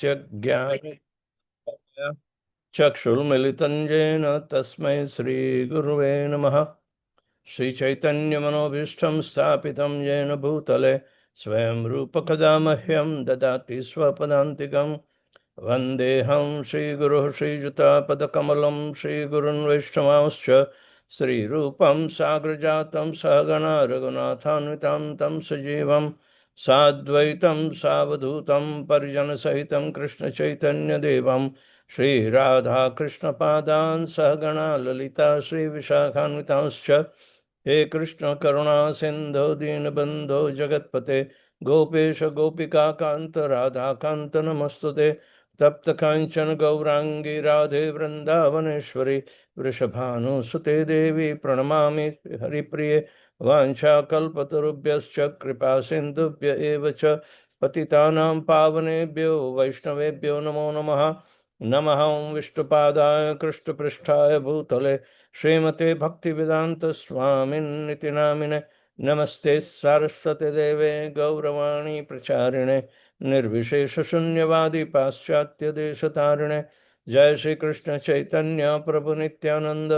तस्य ज्ञान चक्षुर्मिलितं येन तस्मै श्रीगुरुवे नमः। श्रीचैतन्यमनोभीष्टं स्थापितं येन भूतले स्वयं रूपकदा मह्यं ददाति स्वपदान्तिकं। वन्देऽहं श्रीगुरुः श्रीयुतापदकमलं श्रीगुरुन् वैष्णवांश्च श्रीरूपं साग्रजातं सहगणा रघुनाथान्वितं तं सजीवं साद्वैतं सावधूतं परिजनसहितं कृष्णचैतन्यदेवं श्रीराधाकृष्णपादान् सहगणा ललिता श्रीविशाखान्वितांश्च। हे कृष्ण करुणा सिन्धो दीनबन्धो जगत्पते गोपेश गोपिकान्त राधाकान्त नमस्तुते। तप्त कांचन गौरांगी राधे वृंदावनेश्वरी वृषभानुसुते देवी प्रणमामि हरिप्रिये। वाञ्छाकल्पतरुभ्यश्च कृपा सिन्धुभ्य एव च पतितानां पावनेभ्यो वैष्णवेभ्यो नमो नमः। नमः विष्णुपादाय कृष्णपृष्ठाय भूतले श्रीमते भक्तिवेदांत स्वामिन्निति नामिने। नमस्ते सारस्वती देवे गौरवाणी प्रचारिणे निर्विशेष शून्यवादी पाश्चात्य देश तारिणे। जय श्री कृष्ण चैतन्य प्रभु नित्यानंद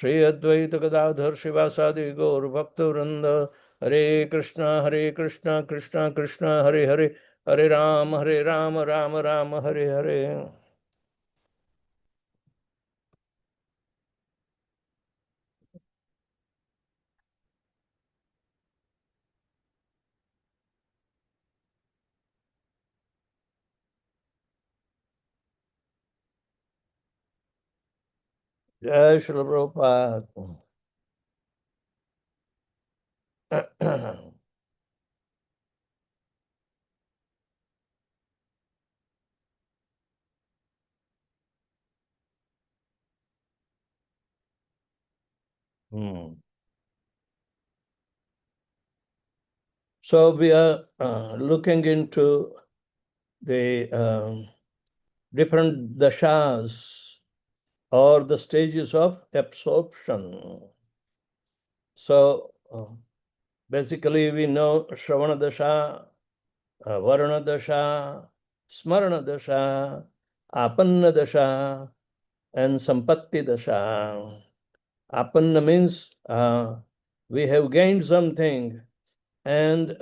श्री अद्वैत गदाधर शिवासादि गौर भक्त वृंद। हरे कृष्ण कृष्ण कृष्ण हरे हरे हरे राम राम राम हरे हरे। जय Shri Prabhupada. So we are looking into the different dashas or the stages of absorption. So basically we know Shravana Dasha, Varana Dasha, Smarana Dasha, Apanna Dasha, and Sampatti Dasha. Apanna means we have gained something, and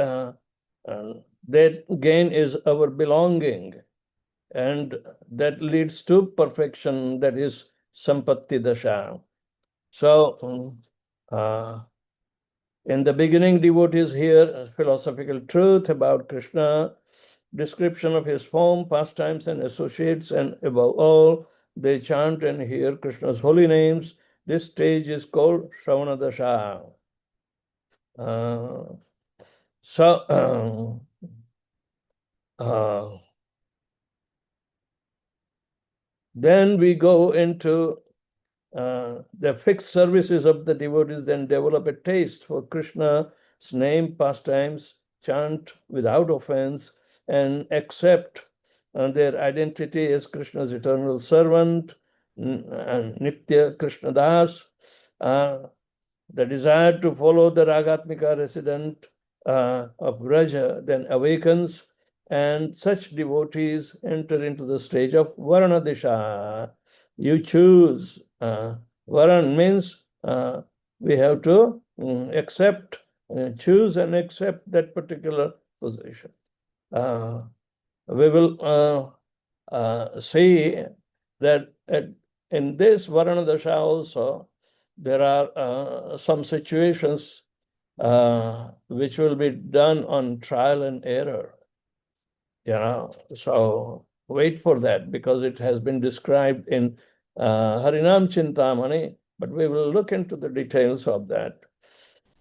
that gain is our belonging, and that leads to perfection, that is Sampatti Dasha. So in the beginning, devotees hear philosophical truth about Krishna, description of his form, pastimes, and associates, and above all, they chant and hear Krishna's holy names. This stage is called Shravana Dasha. Then we go into the fixed services of the devotees, then develop a taste for Krishna's name, pastimes, chant without offense, and accept their identity as Krishna's eternal servant, Nitya Krishna Das. The desire to follow the Ragatmika resident of Vraja then awakens, and such devotees enter into the stage of Varana Disha. You choose. Varan means we have to accept, choose and accept that particular position. We will see that in this Varana Dasha also, there are some situations which will be done on trial and error. So wait for that, because it has been described in Harinam Chintamani, but we will look into the details of that.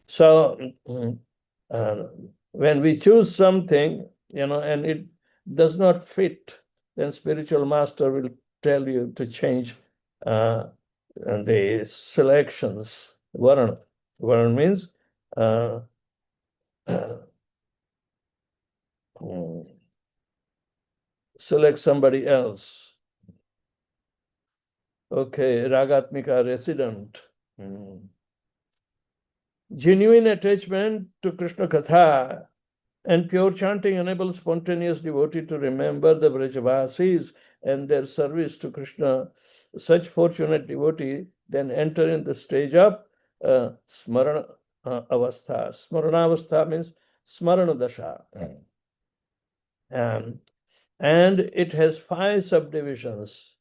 So when we choose something, and it does not fit, then spiritual master will tell you to change the selections. Varana. Varana means select somebody else. Okay, Ragatmika resident. Genuine attachment to Krishna Katha And pure chanting enables spontaneous devotee to remember the Brajavasis and their service to Krishna. Such fortunate devotee then enter in the stage of Smarana Avastha. Smarana Avastha means Smarana Dasha. And it has 5 subdivisions.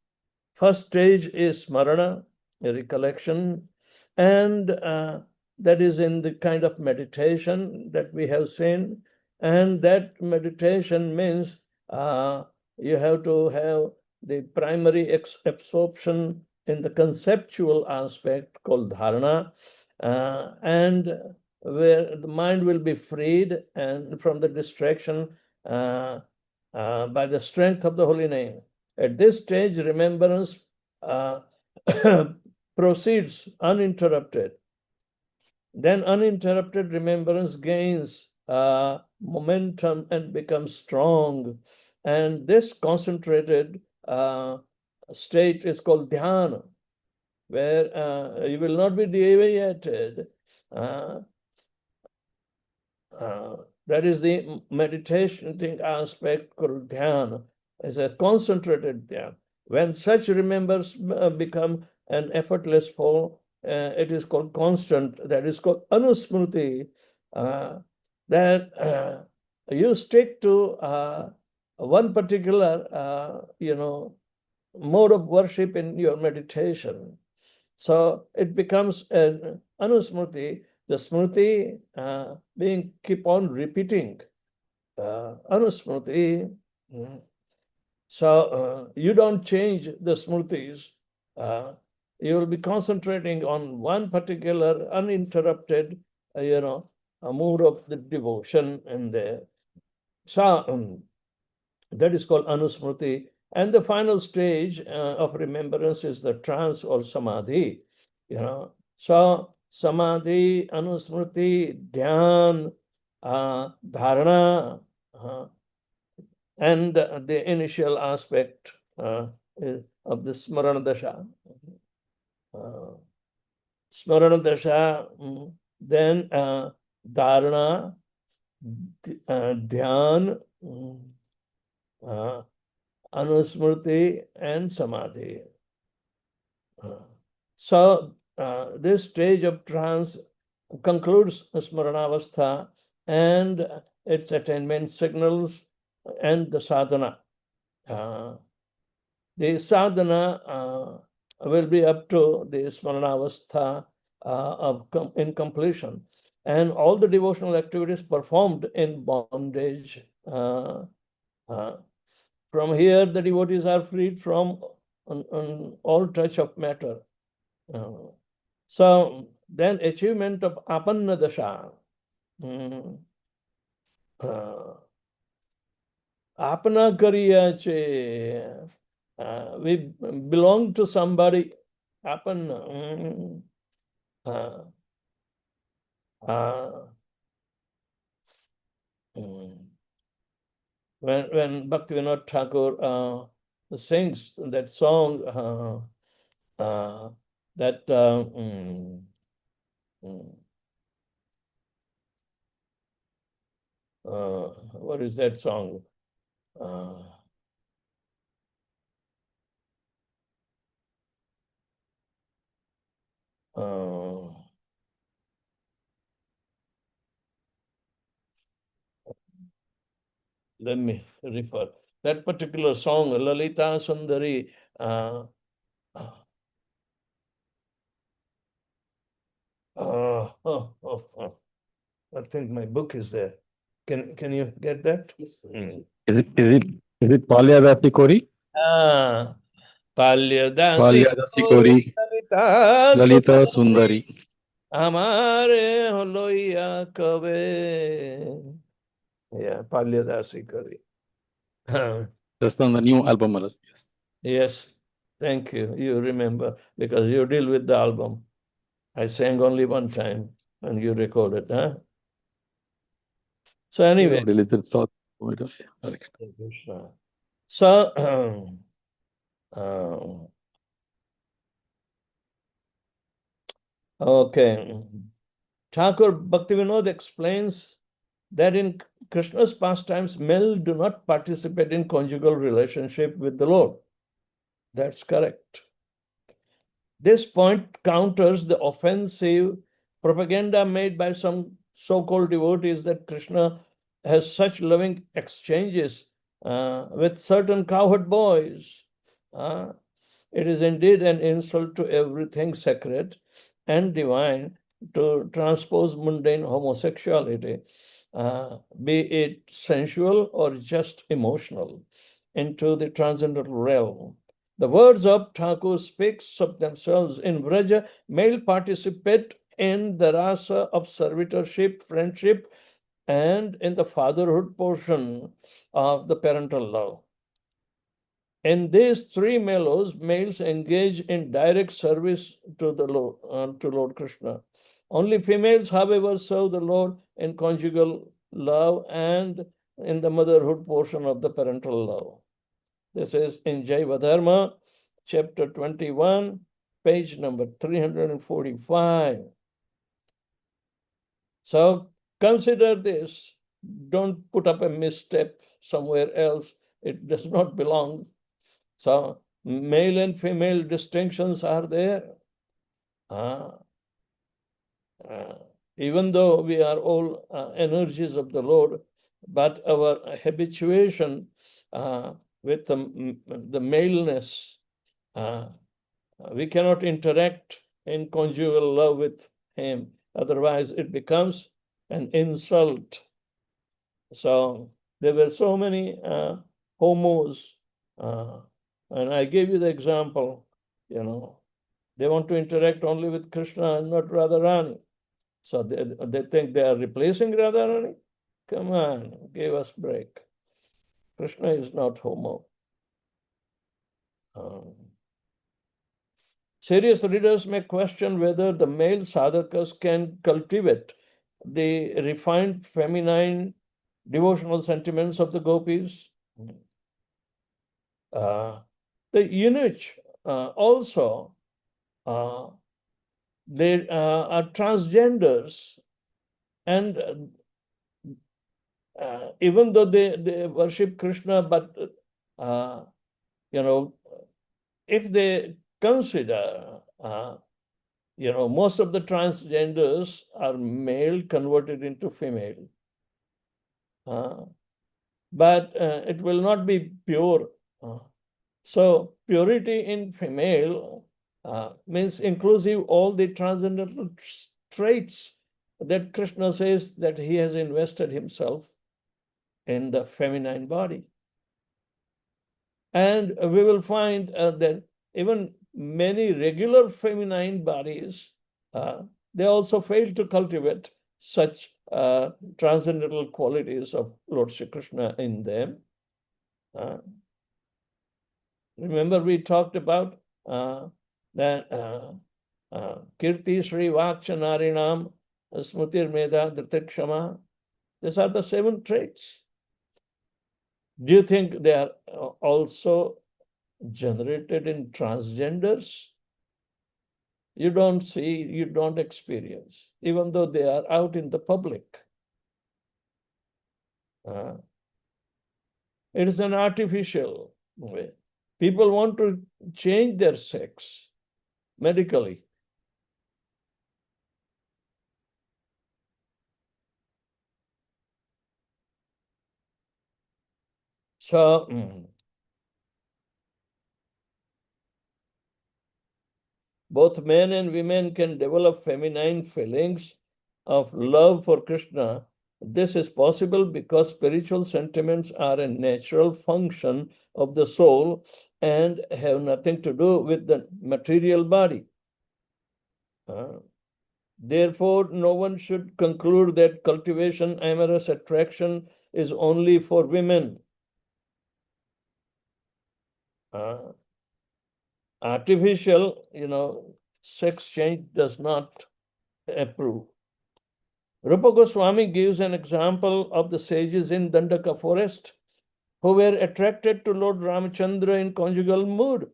First stage is Smarana, a recollection, and that is in the kind of meditation that we have seen. And that meditation means you have to have the primary absorption in the conceptual aspect called dharana, and where the mind will be freed and from the distraction by the strength of the holy name. At this stage, remembrance proceeds uninterrupted. Then uninterrupted remembrance gains momentum and becomes strong. And this concentrated state is called dhyana, where you will not be deviated. That is the meditating aspect called dhyana. It's a concentrated dhyana. When such remembers become an effortless flow, it is called constant. That is called anusmriti. That you stick to one particular, mode of worship in your meditation. So it becomes an anusmriti. The smriti being keep on repeating. Anusmriti. So you don't change the smritis. You will be concentrating on one particular uninterrupted, a mood of the devotion in there. So that is called anusmriti. And the final stage of remembrance is the trance or samadhi. So samadhi, anusmriti, dhyan, dharana, and the initial aspect of the smarana dasha. Smarana dasha, then dharana, dhyan, anusmriti, and samadhi. So this stage of trance concludes smaranavastha and its attainment signals and the sadhana. The sadhana will be up to the smaranavastha in completion, and all the devotional activities performed in bondage. From here, the devotees are freed from all touch of matter. So then achievement of apanna dasha. Apana kariya che. We belong to somebody. Apanna. When Bhaktivinoda Thakur sings that song, what is that song? Let me refer. That particular song, Lalita Sundari. I think my book is there. Can you get that? Is it Palyadasi Kori? Palyadasi Kori, Lalita Sundari. Amare holoya kabe. Yeah, Palyadasi Kori. That's on the new album. Yes. Yes, thank you. You remember because you deal with the album. I sang only one time and you recorded, huh? So anyway. So okay. Thakur Bhaktivinoda explains that in Krishna's pastimes, male do not participate in conjugal relationship with the Lord. That's correct. This point counters the offensive propaganda made by some so-called devotees that Krishna has such loving exchanges with certain cowherd boys. It is indeed an insult to everything sacred and divine to transpose mundane homosexuality, be it sensual or just emotional, into the transcendental realm. The words of Thakur speaks of themselves. In Vraja, male participate in the rasa of servitorship, friendship, and in the fatherhood portion of the parental love. In these three mellows, males engage in direct service to the Lord Krishna. Only females, however, serve the Lord in conjugal love and in the motherhood portion of the parental love. This is in Jaiva Dharma, chapter 21, page number 345. So consider this. Don't put up a misstep somewhere else. It does not belong. So male and female distinctions are there. Even though we are all energies of the Lord, but our habituation with the maleness, we cannot interact in conjugal love with him. Otherwise, it becomes an insult. So there were so many homos, and I gave you the example, they want to interact only with Krishna and not Radharani. So they think they are replacing Radharani. Come on, give us break. Krishna is not homo. Serious readers may question whether the male sadhakas can cultivate the refined feminine devotional sentiments of the gopis. The eunuch also, they are transgenders, and even though they worship Krishna, but if they consider, most of the transgenders are male converted into female. But it will not be pure. So purity in female means inclusive all the transcendental traits that Krishna says that he has invested himself in the feminine body. And we will find that even many regular feminine bodies, they also fail to cultivate such transcendental qualities of Lord Shri Krishna in them. Remember, we talked about that Kirti Sri Vakshanarinam Smutir Meda Dhritakshama. These are the 7 traits. Do you think they are also generated in transgenders? You don't see, you don't experience, even though they are out in the public. It is an artificial way. People want to change their sex medically. So, both men and women can develop feminine feelings of love for Krishna. This is possible because spiritual sentiments are a natural function of the soul and have nothing to do with the material body. Therefore, no one should conclude that cultivation, amorous attraction is only for women. Artificial, sex change does not approve. Rupa Goswami gives an example of the sages in Dandaka forest who were attracted to Lord Ramachandra in conjugal mood.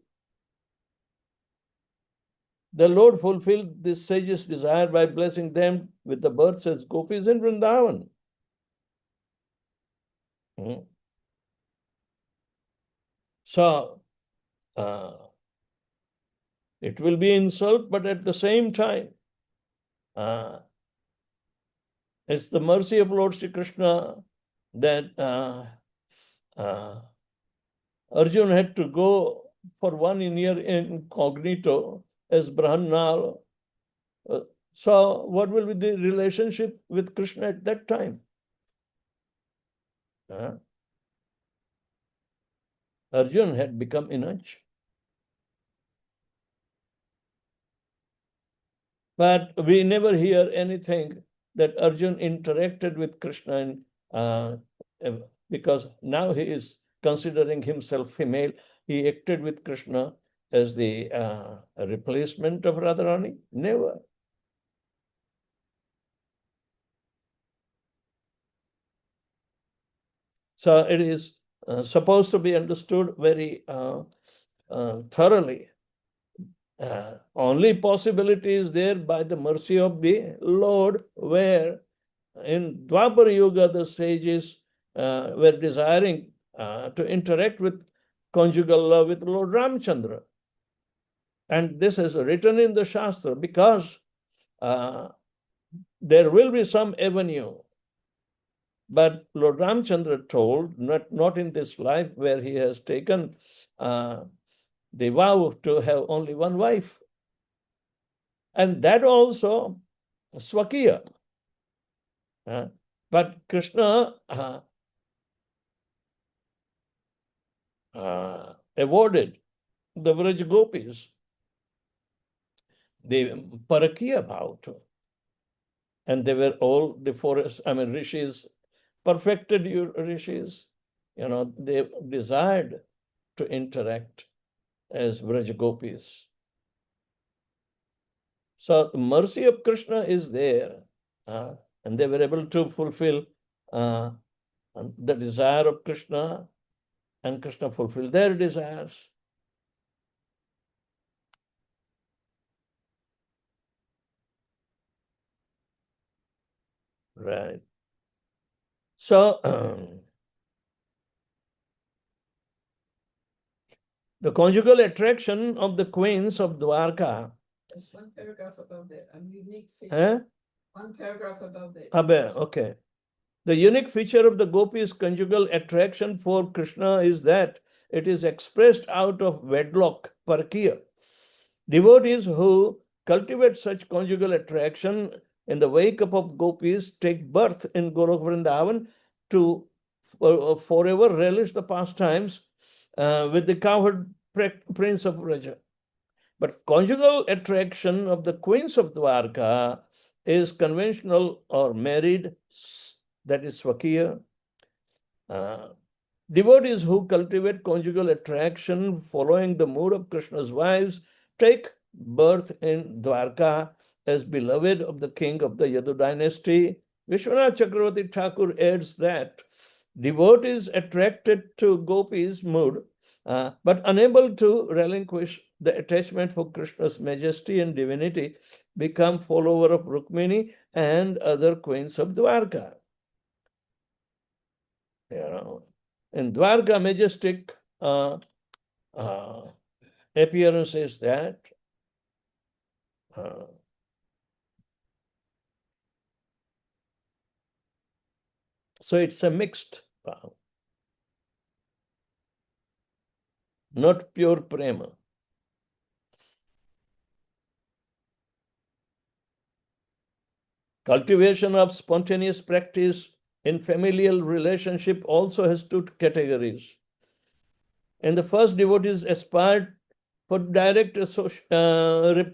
The Lord fulfilled this sage's desire by blessing them with the births as gopis in Vrindavan. Hmm. So it will be insult, but at the same time, it's the mercy of Lord Sri Krishna that Arjun had to go for 1 year incognito as Brahmanal. So what will be the relationship with Krishna at that time? Arjun had become Inaj. But we never hear anything that Arjun interacted with Krishna because now he is considering himself female. He acted with Krishna as the replacement of Radharani. Never. So it is supposed to be understood very thoroughly. Only possibility is there by the mercy of the Lord, where in Dwapar Yuga the sages were desiring to interact with conjugal love with Lord Ramchandra. And this is written in the Shastra because there will be some avenue. But Lord Ramchandra told, not in this life where he has taken the vow to have only one wife. And that also Swakiya. But Krishna awarded the Vraj Gopis the Parakiya bhav. And they were all the forest, rishis, perfected rishis. They desired to interact as Vraj Gopis. So the mercy of Krishna is there. And they were able to fulfill the desire of Krishna, and Krishna fulfilled their desires. Right. So the conjugal attraction of the queens of Dwarka. There's one paragraph above that. Unique feature. One paragraph above that. Okay. The unique feature of the gopis' conjugal attraction for Krishna is that it is expressed out of wedlock, parakiya. Devotees who cultivate such conjugal attraction in the wake-up of gopis take birth in Golok Vrindavan to forever relish the pastimes with the cowherd prince of Vraja. But conjugal attraction of the queens of Dwarka is conventional or married, that is Swakiya. Devotees who cultivate conjugal attraction following the mood of Krishna's wives take birth in Dwarka as beloved of the king of the Yadu dynasty. Vishwanath Chakravarti Thakur adds that devotees attracted to Gopi's mood but unable to relinquish the attachment for Krishna's majesty and divinity become follower of Rukmini and other queens of Dwarka. In Dwarka, majestic appearance is that so it's a mixed power, not pure prema. Cultivation of spontaneous practice in familial relationship also has two categories. In the first, devotees aspired for direct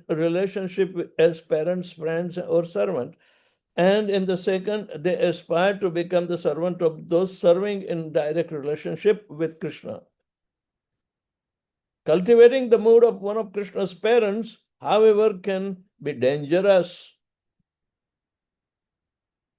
relationship as parents, friends, or servant. And in the second, they aspire to become the servant of those serving in direct relationship with Krishna. Cultivating the mood of one of Krishna's parents, however, can be dangerous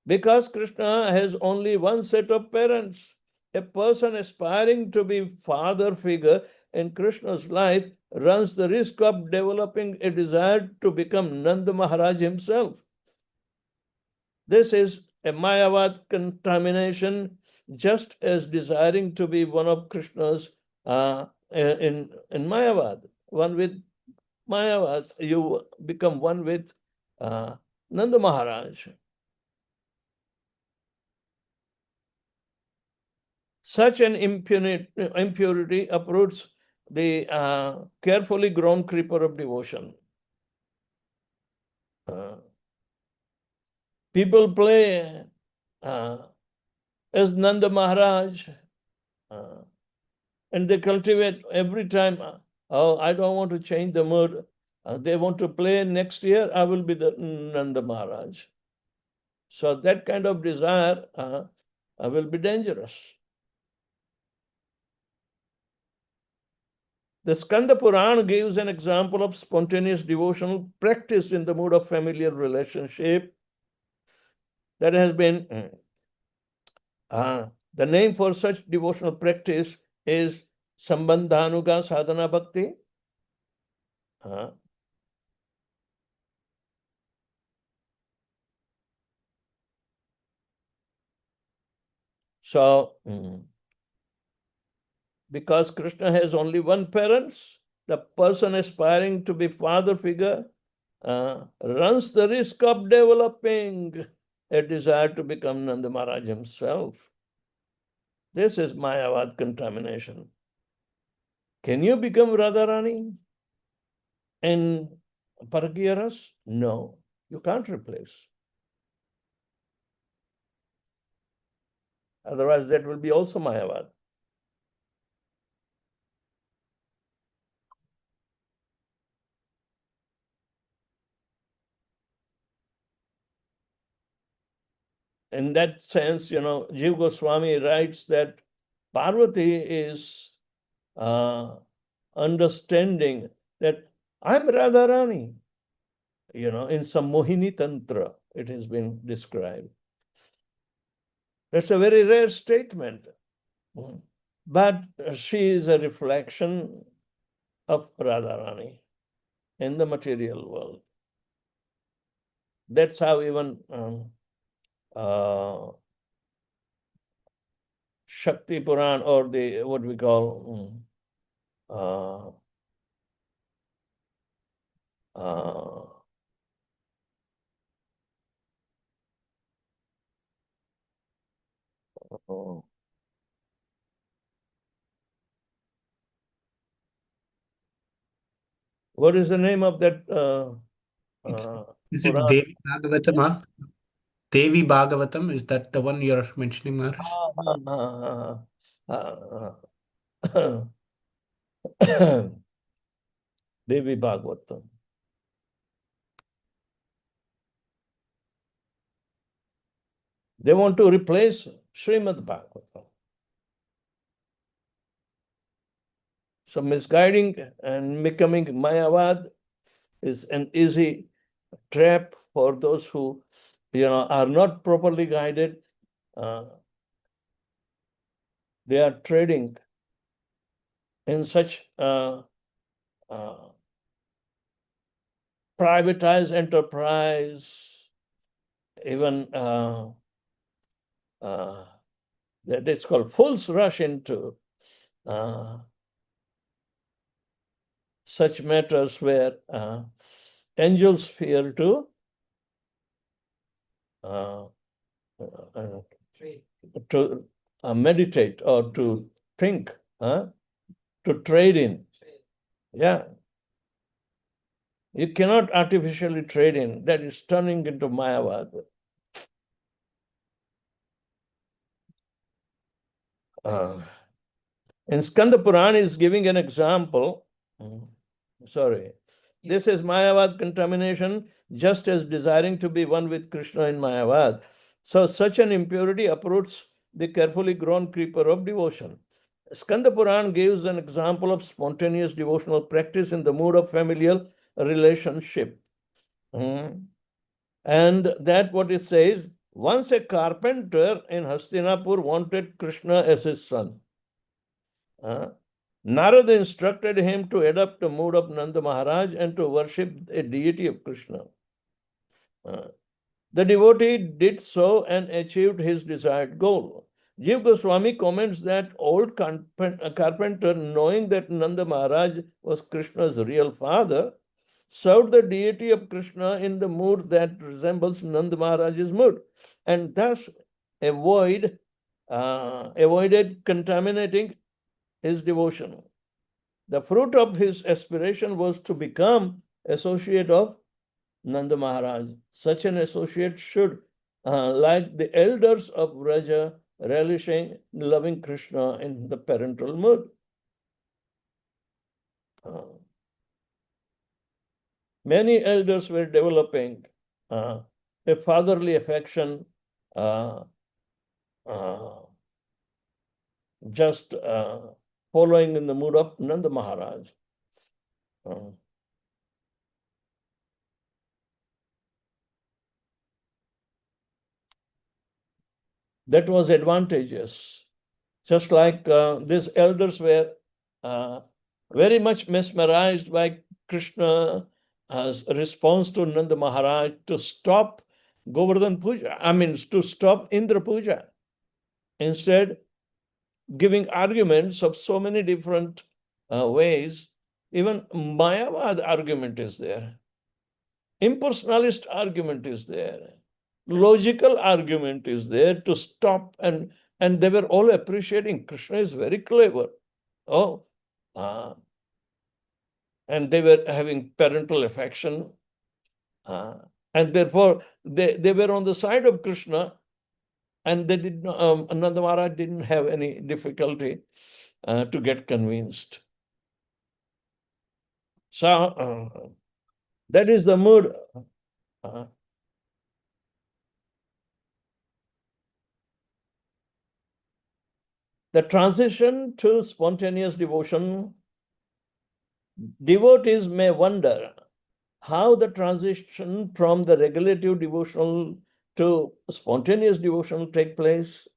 because Krishna has only one set of parents. A person aspiring to be father figure in Krishna's life runs the risk of developing a desire to become Nanda Maharaj himself. This is a Mayavad contamination, just as desiring to be one of Krishna's in Mayavad, one with Mayavad, you become one with Nanda Maharaj. Such an impurity uproots the carefully grown creeper of devotion. People play as Nanda Maharaj, and they cultivate every time. Oh, I don't want to change the mood. They want to play next year, I will be the Nanda Maharaj. So that kind of desire will be dangerous. The Skanda Purana gives an example of spontaneous devotional practice in the mood of familiar relationship that has been the name for such devotional practice is Sambandhanuga Sadhana Bhakti. So, because Krishna has only one parent, the person aspiring to be father figure runs the risk of developing a desire to become Nanda Maharaj himself. This is Mayavad contamination. Can you become Radharani in Parakiyaras? No, you can't replace. Otherwise, that will be also Mayavad. In that sense, Jiva Goswami writes that Parvati is understanding that I'm Radharani. In some Mohini Tantra, it has been described. That's a very rare statement. But she is a reflection of Radharani in the material world. That's how even Shakti Puran, or the what we call what is the name of that? Is it Puran? Devi Bhagavatam? Devi Bhagavatam, is that the one you're mentioning, Maharaj? Devi Bhagavatam. They want to replace Srimad Bhagavatam. So misguiding and becoming Mayavad is an easy trap for those who, are not properly guided. They are trading in such privatized enterprise, even that is called fool's rush into such matters where angels fear to meditate or to think, to trade in. Yeah. You cannot artificially trade in. That is turning into Mayavad. And Skanda Purana is giving an example. Sorry. This is Mayavad contamination, just as desiring to be one with Krishna in Mayavad. So such an impurity uproots the carefully grown creeper of devotion. Skanda Purana gives an example of spontaneous devotional practice in the mood of familial relationship. And that what it says, once a carpenter in Hastinapur wanted Krishna as his son. Narada instructed him to adopt the mood of Nanda Maharaj and to worship a deity of Krishna. The devotee did so and achieved his desired goal. Jiva Goswami comments that old carpenter, knowing that Nanda Maharaj was Krishna's real father, served the deity of Krishna in the mood that resembles Nanda Maharaj's mood, and thus avoided contaminating his devotion. The fruit of his aspiration was to become associate of Nanda Maharaj. Such an associate should, like the elders of Vraja, relishing loving Krishna in the parental mood. Many elders were developing a fatherly affection, just following in the mood of Nanda Maharaj. That was advantageous. Just like these elders were very much mesmerized by Krishna's response to Nanda Maharaj to stop Govardhan Puja, to stop Indra Puja. Instead, giving arguments of so many different ways, even Mayavad argument is there, impersonalist argument is there, logical argument is there to stop, and they were all appreciating Krishna is very clever. And they were having parental affection, and therefore they were on the side of Krishna, and they did not, Nanda Maharaj didn't have any difficulty to get convinced. So that is the mood. The transition to spontaneous devotion, devotees may wonder how the transition from the regulative devotional to spontaneous devotion take place.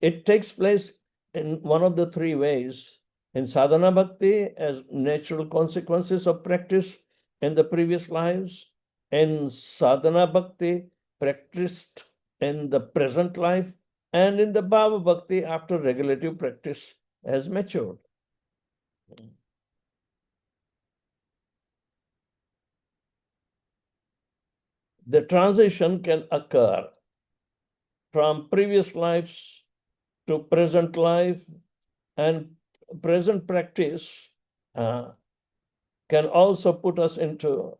It takes place in one of the three ways: in sadhana bhakti, as natural consequences of practice in the previous lives; in sadhana bhakti practiced in the present life; and in the bhava bhakti after regulative practice has matured. The transition can occur from previous lives to present life, and present practice can also put us into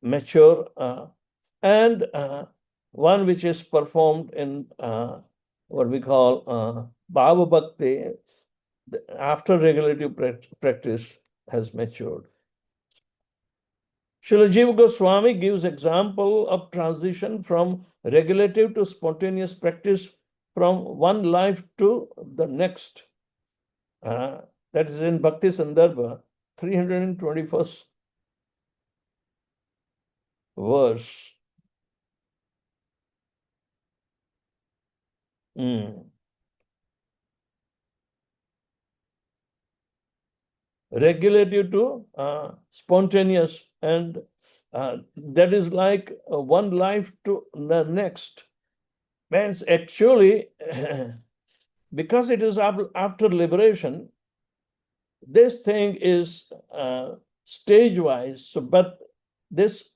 mature, and one which is performed in what we call bhava bhakti after regulative practice has matured. Srila Jiva Goswami gives example of transition from regulative to spontaneous practice from one life to the next. That is in Bhakti Sandarbha, 321st verse. Regulative to spontaneous, and that is like one life to the next. Means actually, because it is after liberation, this thing is stage-wise. So, but this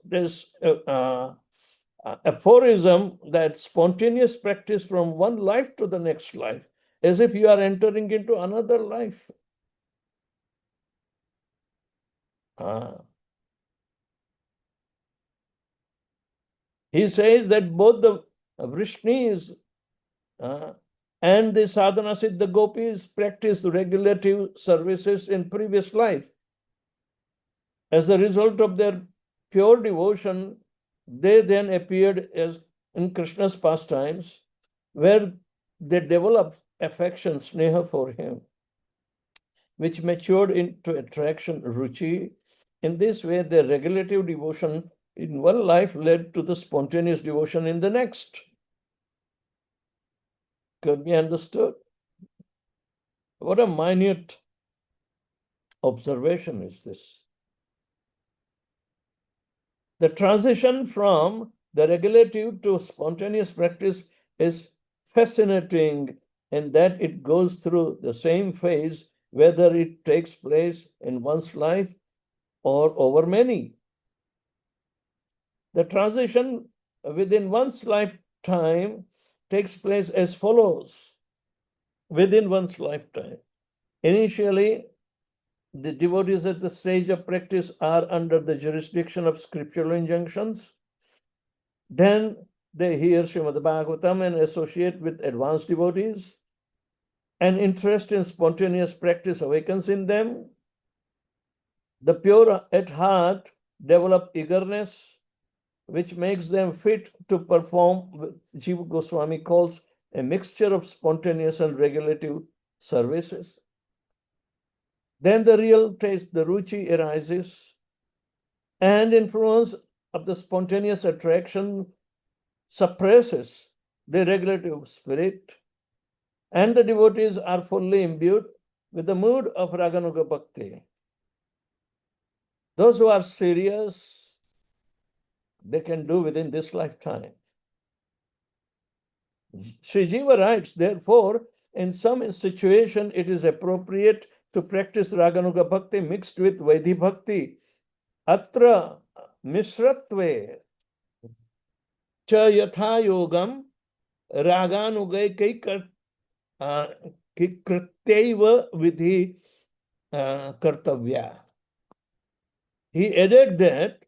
aphorism that spontaneous practice from one life to the next life, as if you are entering into another life. He says that both the Vrishnis and the sadhana siddha gopis practiced regulative services in previous life. As a result of their pure devotion, they then appeared as in Krishna's pastimes, where they developed affection, sneha for him, which matured into attraction, ruchi. In this way, their regulative devotion in one life led to the spontaneous devotion in the next. Could be understood? What a minute observation is this. The transition from the regulative to spontaneous practice is fascinating in that it goes through the same phase, whether it takes place in one's life or over many. The transition within one's lifetime takes place as follows. Within one's lifetime, initially, the devotees at the stage of practice are under the jurisdiction of scriptural injunctions. Then they hear Srimad Bhagavatam and associate with advanced devotees. An interest in spontaneous practice awakens in them. The pure at heart develop eagerness, which makes them fit to perform what Jiva Goswami calls a mixture of spontaneous and regulative services. Then the real taste, the ruchi, arises, and influence of the spontaneous attraction suppresses the regulative spirit, and the devotees are fully imbued with the mood of Raganuga Bhakti. Those who are serious, they can do within this lifetime. Sri Jiva writes, therefore, in some situation, it is appropriate to practice Raganuga Bhakti mixed with Vaidhi Bhakti. Atra misratve cha yatha yogam raganugai krityaiva vidhi kartavya. He added that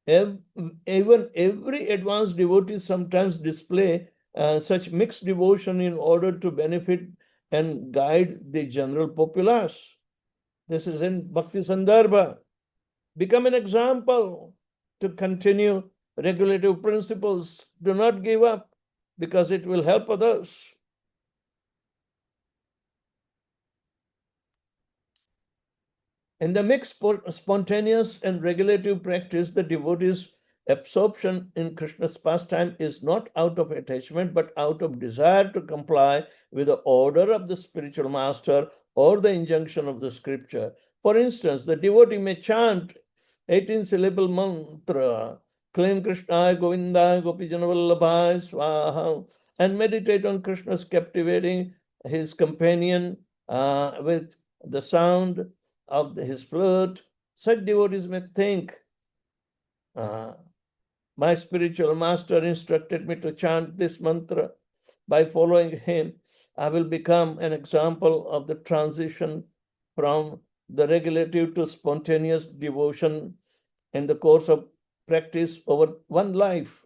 even every advanced devotee sometimes display such mixed devotion in order to benefit and guide the general populace. This is in Bhakti Sandarbha. Become an example to continue regulative principles. Do not give up, because it will help others. In the mixed spontaneous and regulative practice, the devotee's absorption in Krishna's pastime is not out of attachment, but out of desire to comply with the order of the spiritual master or the injunction of the scripture. For instance, the devotee may chant 18-syllable mantra, claim Krishna Govinda Gopijana Vallabhai Swaha, and meditate on Krishna's captivating his companion with the sound of his flute. Such devotees may think, my spiritual master instructed me to chant this mantra. By following him, I will become an example of the transition from the regulative to spontaneous devotion in the course of practice over one life.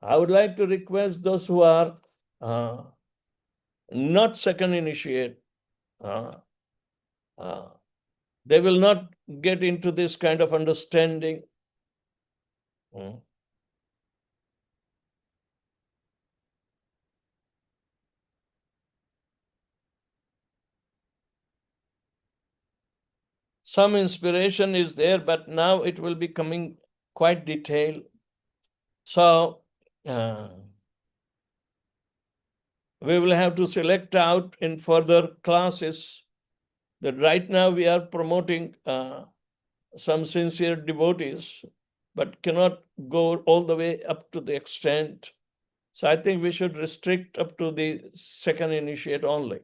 I would like to request those who are not second initiate, they will not get into this kind of understanding. Some inspiration is there, but now it will be coming quite detailed. So we will have to select out in further classes that right now we are promoting some sincere devotees, but cannot go all the way up to the extent. So I think we should restrict up to the second initiate only.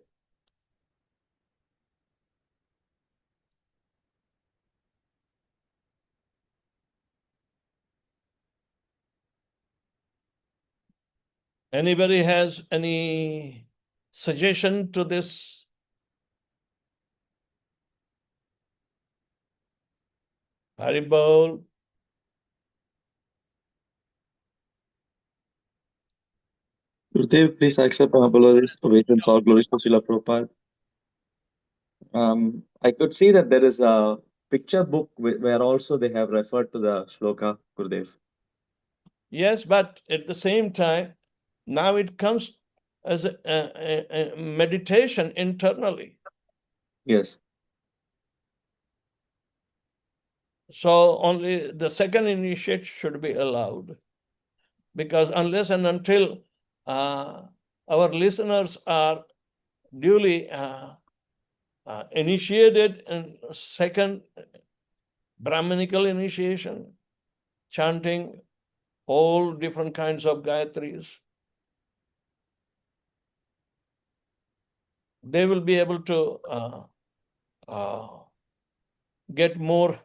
Anybody has any suggestion to this? Haribol. Gurudev, please accept my apologies for waiting. All glories to Srila Prabhupada. I could see that there is a picture book where also they have referred to the shloka, Gurudev. Yes, but at the same time, now it comes as a meditation internally. Yes. So only the second initiate should be allowed, because unless and until our listeners are duly initiated in second, Brahminical initiation, chanting all different kinds of Gayatris. They will be able to get more,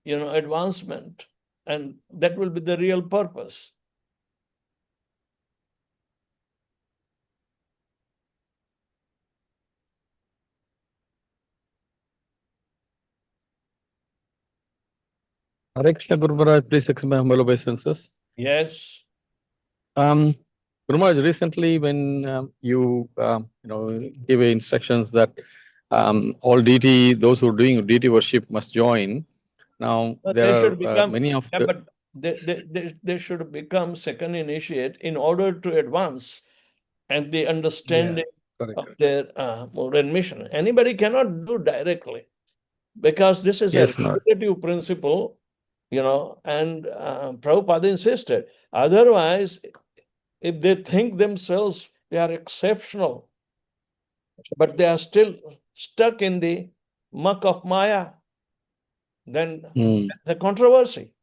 advancement, and that will be the real purpose. Hare Krishna, Guru Maharaj, please accept my humble obeisances. Yes. Guru Maharaj, recently when you give instructions that all deity, those who are doing deity worship must join. Now But there they should are become, many of yeah, the but they should become second initiate in order to advance and the understanding correct. of their moral mission. Anybody cannot do directly because this is Yes, a Lord. repetitive principle, and Prabhupada insisted. Otherwise, if they think themselves they are exceptional, but they are still stuck in the muck of Maya, then the controversy.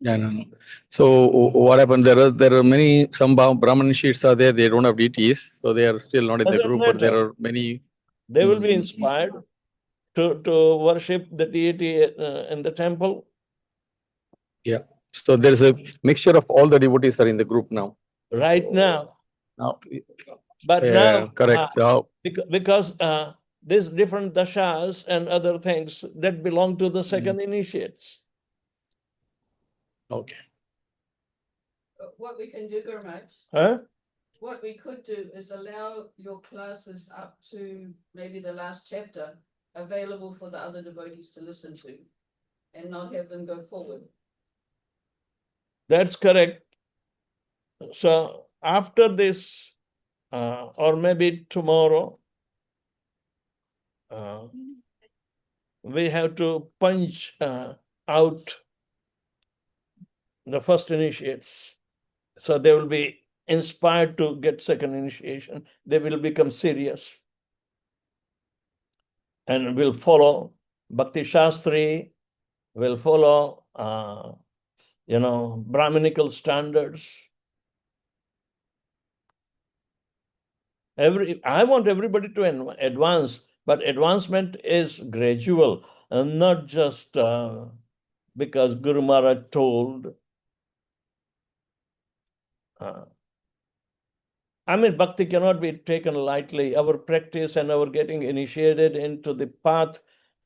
Yeah, no. So what happened? There are many, some Brahman sheets are there. They don't have deities, so they are still not in the Doesn't group. But there matter. are many. They will be inspired to worship the deity in the temple. Yeah. So there is a mixture of all the devotees are in the group now. Right now. Now, But now, correct. because these different dashas and other things that belong to the second initiates. Okay. What we can do, Guru Maharaj, Huh? what we could do is allow your classes up to maybe the last chapter available for the other devotees to listen to and not have them go forward. That's correct. So after this, or maybe tomorrow, we have to punch out the first initiates. So they will be inspired to get second initiation. They will become serious and will follow Bhakti Shastri, will follow, Brahminical standards. I want everybody to advance, but advancement is gradual and not just because Guru Maharaj told. Bhakti cannot be taken lightly. Our practice and our getting initiated into the path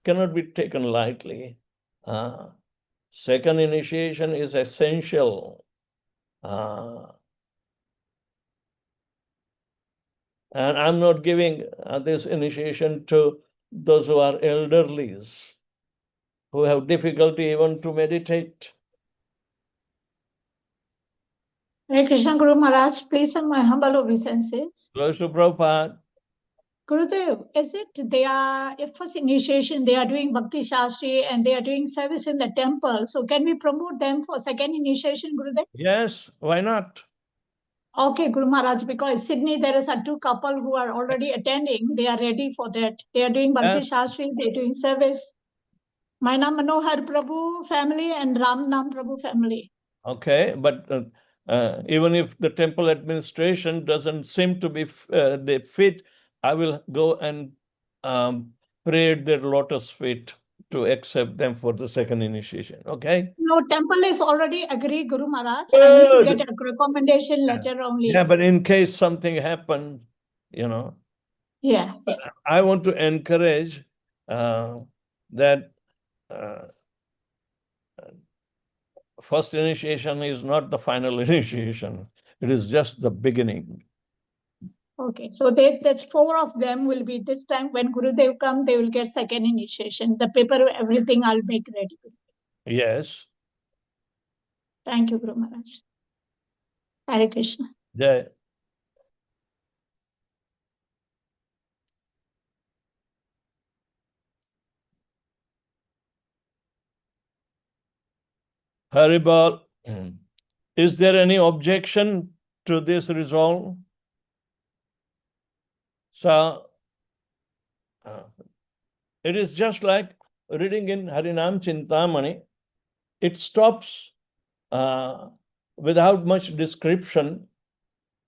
cannot be taken lightly. Second initiation is essential. And I'm not giving this initiation to those who are elderlies, who have difficulty even to meditate. Hare Krishna, Guru Maharaj, please and my humble obeisances. Close to Prabhupada. Gurudev, is it they are, if first initiation, they are doing Bhakti Shastri and they are doing service in the temple. So can we promote them for second initiation, Gurudev? Yes, why not? Okay, Guru Maharaj, because Sydney, there is a two couple who are already attending. They are ready for that. They are doing Bhakti Yes. Shastri, they are doing service. My name Manohar Prabhu family and Ram Nam Prabhu family. Okay, but even if the temple administration doesn't seem to be they fit, I will go and pray at their lotus feet to accept them for the second initiation. Okay? No, temple is already agreed, Guru Maharaj. I need to Good. get a recommendation letter only. Yeah, but in case something happened, Yeah. I want to encourage that first initiation is not the final initiation. It is just the beginning. Okay, so that's four of them will be this time when Gurudev come, they will get second initiation. The paper, everything I'll make ready. Yes. Thank you, Guru Maharaj. Hare Krishna. Jai. Haribal, is there any objection to this resolve? So, It is just like reading in Harinam Chintamani. It stops without much description,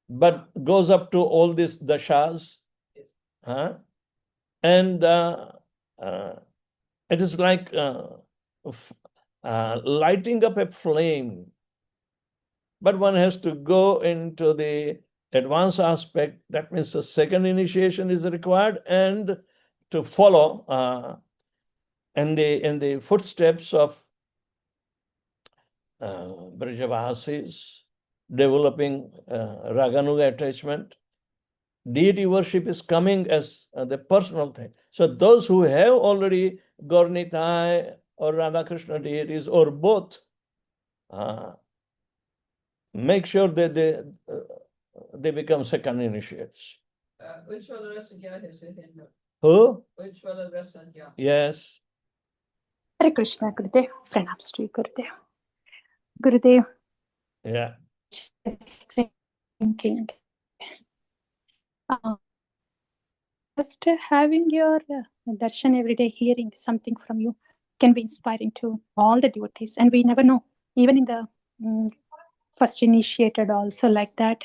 but goes up to all these dashas. And it is like lighting up a flame. But one has to go into the advanced aspect. That means the second initiation is required, and to follow in the footsteps of Brajavasis, developing Raganuga attachment. Deity worship is coming as the personal thing. So those who have already Gaurnitai or Radhakrishna deities or both, make sure that they become second initiates. Ujjwala Rasagya has a hand up. Who? Ujjwala Rasagya. Yes. Hare Krishna, Gurudev. Pranam Shri Gurudev. Gurudev, Yeah. just thinking. Just having your darshan every day, hearing something from you can be inspiring to all the devotees. And we never know, even in the first initiated also like that,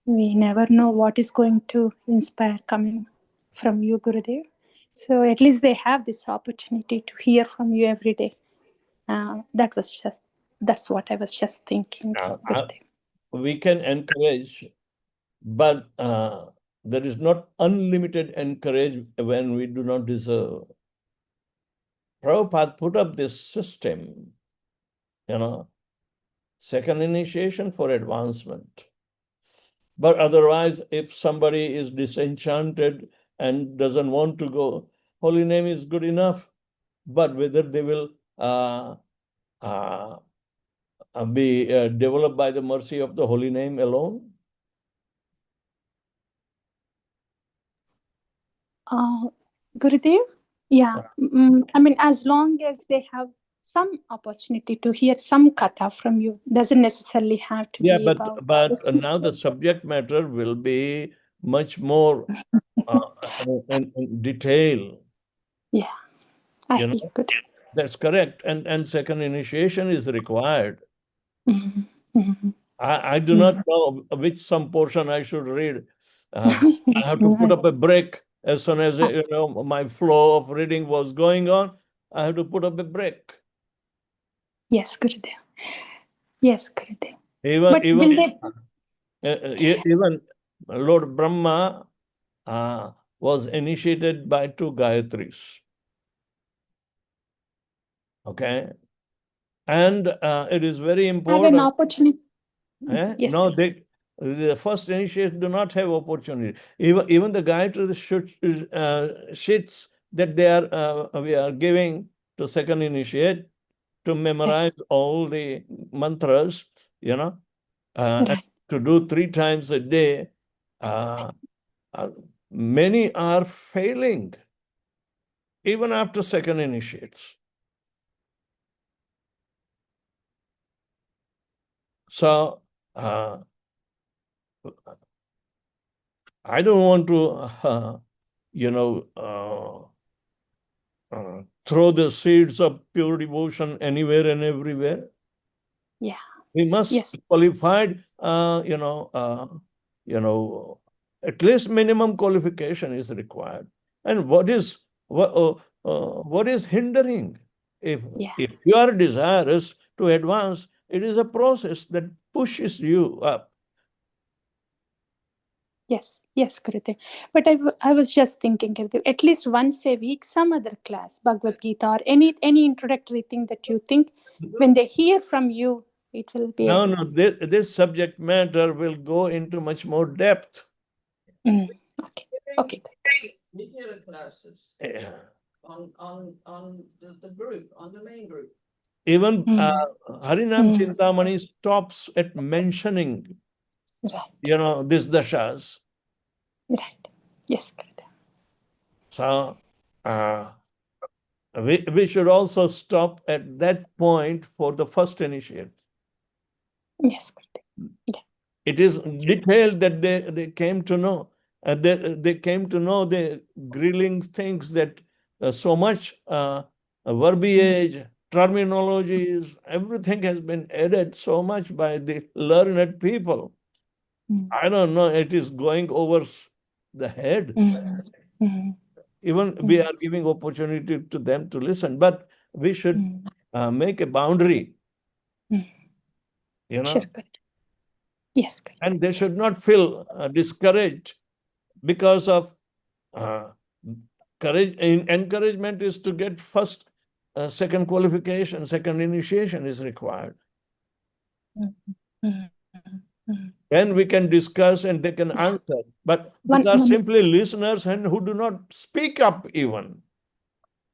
we never know what is going to inspire coming from you, Gurudev. So at least they have this opportunity to hear from you every day. That's what I was just thinking, Gurudev. We can encourage, but there is not unlimited encourage when we do not deserve. Prabhupada put up this system, second initiation for advancement. But otherwise, if somebody is disenchanted and doesn't want to go, holy name is good enough. But whether they will be developed by the mercy of the holy name alone? Gurudev, yeah. I mean, as long as they have some opportunity to hear some katha from you, doesn't necessarily have to be about. But now the subject matter will be much more in detail. Yeah, I hear you, Gurudev. That's correct. And second initiation is required. I do not know which some portion I should read. I have to put up a break as soon as my flow of reading was going on. I have to put up a break. Yes, Gurudev. Yes, Gurudev. Even Lord Brahma was initiated by 2 Gayatris. Okay, and it is very important. Have an opportunity. Yes, no, the first initiates do not have opportunity. Even the Gayatri sheets that we are giving to second initiate to memorize all the mantras, to do 3 times a day. Many are failing even after second initiates. So I don't want to, throw the seeds of pure devotion anywhere and everywhere. Yeah. We must qualify, at least minimum qualification is required. And what is hindering? If you are desirous to advance, it is a process that pushes you up. Yes, Gurudev. But I was just thinking, at least once a week, some other class, Bhagavad Gita or any introductory thing that you think, when they hear from you, it will be. No, this subject matter will go into much more depth. Okay. Regular classes on the group, on the main group. Even Harinam Chintamani stops at mentioning, these dashas. Right. Yes, Gurudev. So we should also stop at that point for the first initiate. Yes, Gurudev. Yeah. It is detailed that they came to know. They came to know the grilling things that so much verbiage, terminologies, everything has been added so much by the learned people. Mm. I don't know, it is going over the head. Mm. Mm. Even we are giving opportunity to them to listen, but we should Mm. make a boundary, Mm. you know, Sure, correct. Yes, correct. and they should not feel discouraged because of courage. Encouragement is to get first, second qualification, second initiation is required. Mm. Mm. Mm. Then we can discuss and they can answer. But these are simply listeners and who do not speak up even.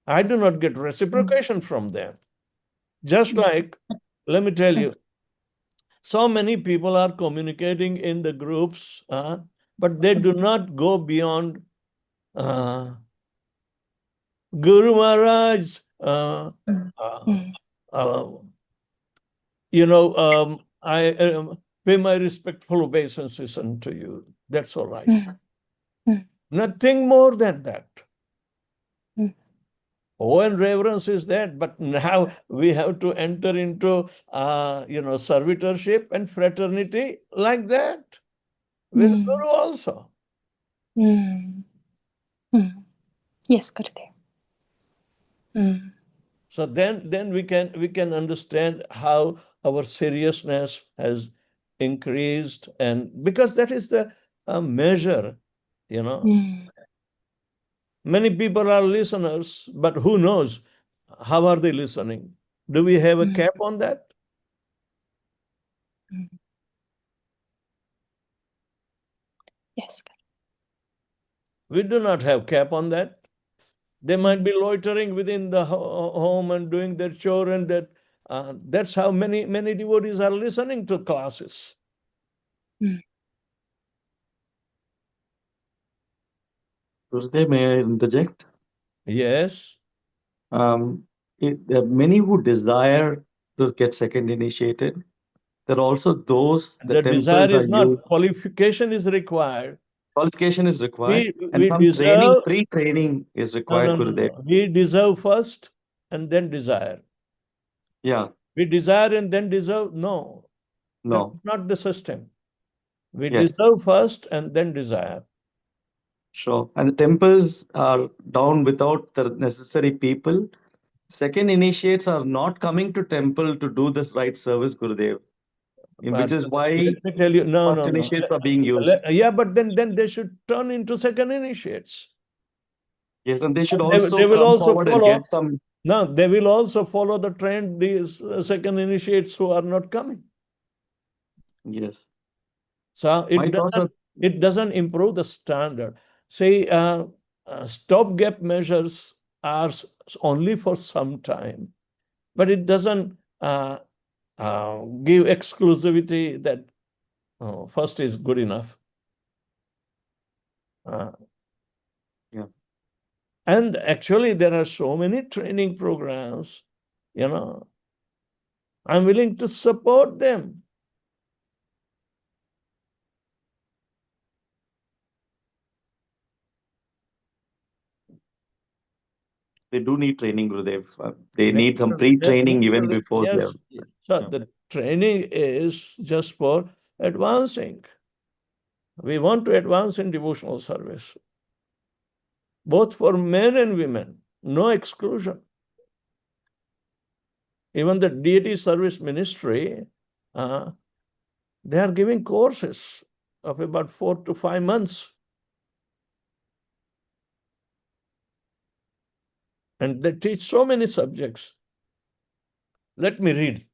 I do not get reciprocation from them. Just like, let me tell you, so many people are communicating in the groups, but they do not go beyond Guru Maharaj, I pay my respectful obeisance unto you. That's all right. Nothing more than that. Oh, and reverence is that, but now we have to enter into, servitorship and fraternity like that with Guru also. Yes, Gurudev. So then we can understand how our seriousness has increased, and because that is the measure, Many people are listeners, but who knows how are they listening? Do we have a cap on that? Yes. We do not have cap on that. They might be loitering within the home and doing their chore, and that's how many devotees are listening to classes. Gurudev, may I interject? Yes. Many who desire to get second initiated, there are also those, The temples desire are is not, used, qualification is required. qualification is required, and We some deserve, pre-training is required, Gurudev. no. We deserve first and then desire. Yeah, We desire and then deserve. No, no, that's not the system. We yes, deserve first and then desire. sure. And the temples are down without the necessary people. Second initiates are not coming to temple to do this right service, Gurudev, which is why Let me tell you, no. first initiates are being used. Yeah, but then they should turn into second initiates. Yes, and they should They also will come also forward and follow. get some. No, they will also follow the trend, these second initiates who are not coming. Yes. So it doesn't improve the standard. See, stopgap measures are only for some time, but it doesn't give exclusivity that first is good enough. Yeah. And actually, there are so many training programs, I'm willing to support them. They do need training, Gurudev. They need some pre-training even before yes. So the training is just for advancing. We want to advance in devotional service, both for men and women, no exclusion. Even the deity service ministry, they are giving courses of about 4 to 5 months. And they teach so many subjects. Let me read.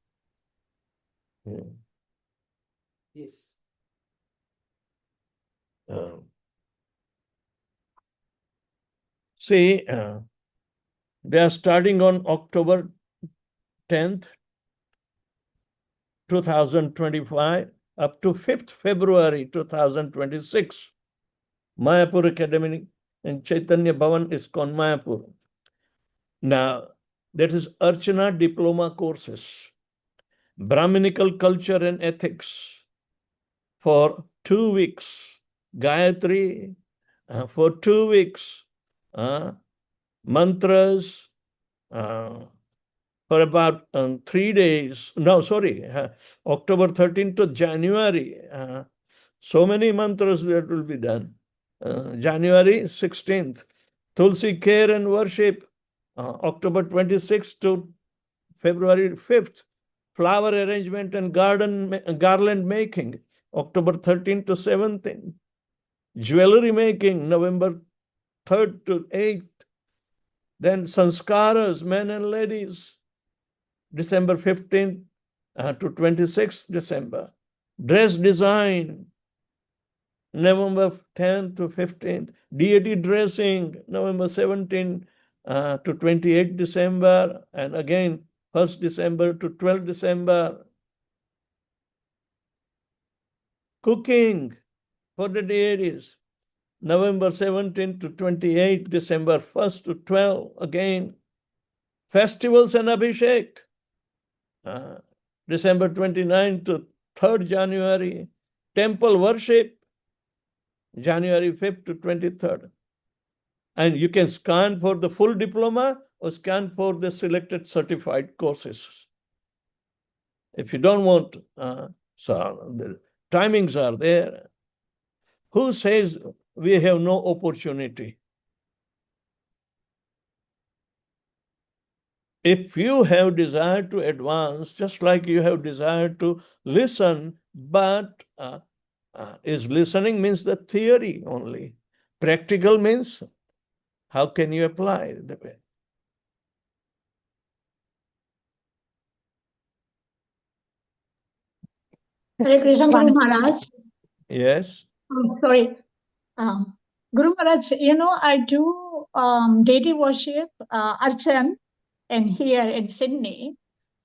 Yes. See, they are starting on October 10th, 2025 up to 5th February 2026. Mayapur Academy and Chaitanya Bhavan ISKCON Mayapur. Now, that is Archana diploma courses, Brahminical culture and ethics for 2 weeks, Gayatri for 2 weeks, mantras for about 3 days. No, sorry, October 13th to January. So many mantras that will be done. January 16th, Tulsi care and worship. October 26th to February 5th, flower arrangement and garland making. October 13th to 17th, jewelry making. November 3rd to 8th. Then sanskaras, men and ladies, December 15th to 26th December. Dress design, November 10th to 15th. Deity dressing, November 17th to 28th December. And again, 1st December to 12th December. Cooking for the deities, November 17th to 28th December, 1st to 12th again. Festivals and Abhishek, December 29th to 3rd January. Temple worship, January 5th to 23rd. And you can scan for the full diploma or scan for the selected certified courses. If you don't want, so the timings are there. Who says we have no opportunity? If you have desire to advance, just like you have desire to listen, but is listening means the theory only. Practical means how can you apply the way? Hare Krishna, Guru Maharaj. Yes. Sorry. Guru Maharaj, I do deity worship, Archan, and here in Sydney.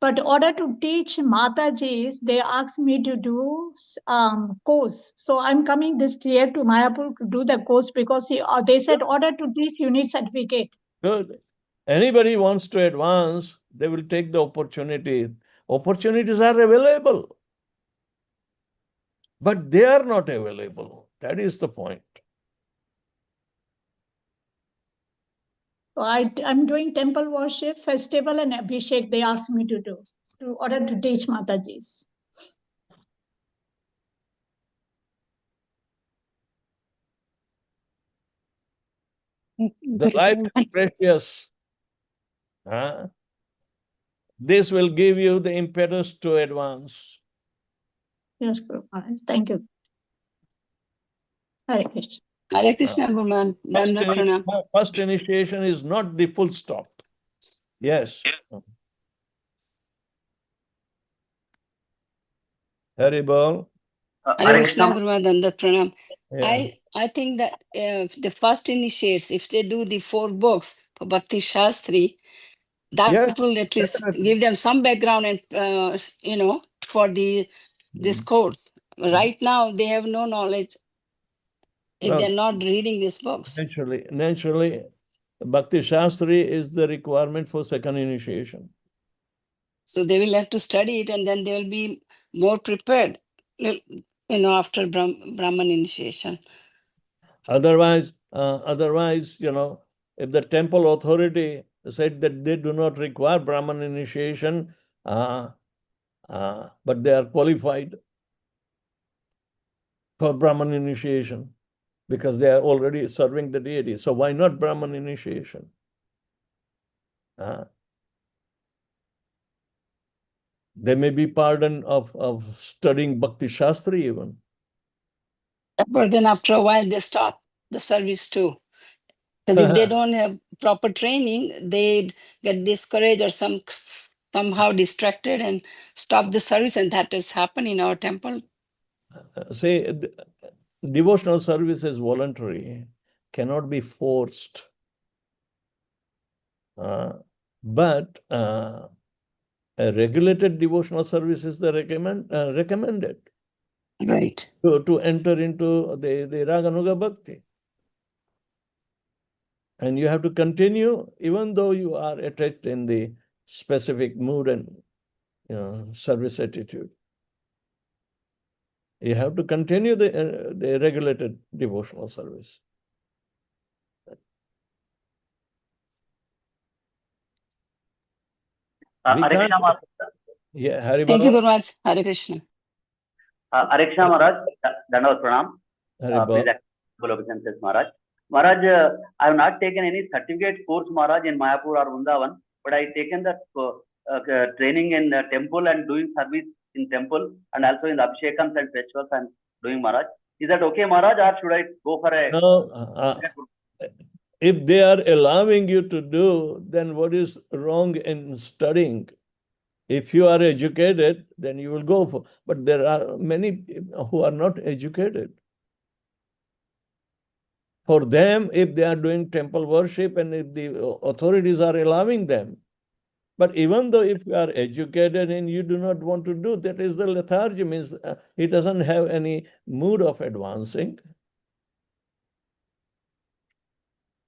But in order to teach Matajis, they asked me to do course. So I'm coming this year to Mayapur to do the course because they said in order to teach, you need certificate. Good. Anybody wants to advance, they will take the opportunity. Opportunities are available, but they are not available. That is the point. So I'm doing temple worship, festival, and Abhishek. They asked me to do in order to teach Matajis. The life is precious. This will give you the impetus to advance. Yes, Guru Maharaj. Thank you. Hare Krishna. Hare Krishna, Guruman. Dandap pranam. First initiation is not the full stop. Yes. Haribol. Hare Krishna, Guruman. Dandap pranam. Yeah. I think that the first initiates, if they do the 4 books for Bhakti Shastri, that Yeah, will at least definitely. give them some background and for this course. Right now, they have no knowledge if Well, they're not reading these books. naturally, Bhakti Shastri is the requirement for second initiation. So they will have to study it, and then they will be more prepared, after Brahman initiation. Otherwise, if the temple authority said that they do not require Brahman initiation, but they are qualified for Brahman initiation because they are already serving the deity. So why not Brahman initiation? They may be pardoned of studying Bhakti Shastri even. But then after a while, they stop the service too. Because if they don't have proper training, they get discouraged or somehow distracted and stop the service. And that has happened in our temple. Say, devotional service is voluntary, cannot be forced. But a regulated devotional service is the recommended. Right. To enter into the Raganuga Bhakti. And you have to continue, even though you are attached in the specific mood and service attitude. You have to continue the regulated devotional service. We Hare can't. Krishna Maharaj. Yeah, Hari Thank you, Bol. Guru Maharaj. Hare Krishna. Hare Krishna Maharaj. Dandavat Pranam. Hari Bol. Please accept full obeisances, Maharaj. Maharaj, I have not taken any certificate course, Maharaj, in Mayapur or Vrindavan, but I taken the training in temple and doing service in temple and also in the Abhishekams and festivals I am doing, Maharaj. Is that okay, Maharaj, or should I go for a... No, if they are allowing you to do, then what is wrong in studying? If you are educated, then you will go for. But there are many who are not educated. For them, if they are doing temple worship and if the authorities are allowing them, but even though if you are educated and you do not want to do, that is the lethargy, means he doesn't have any mood of advancing.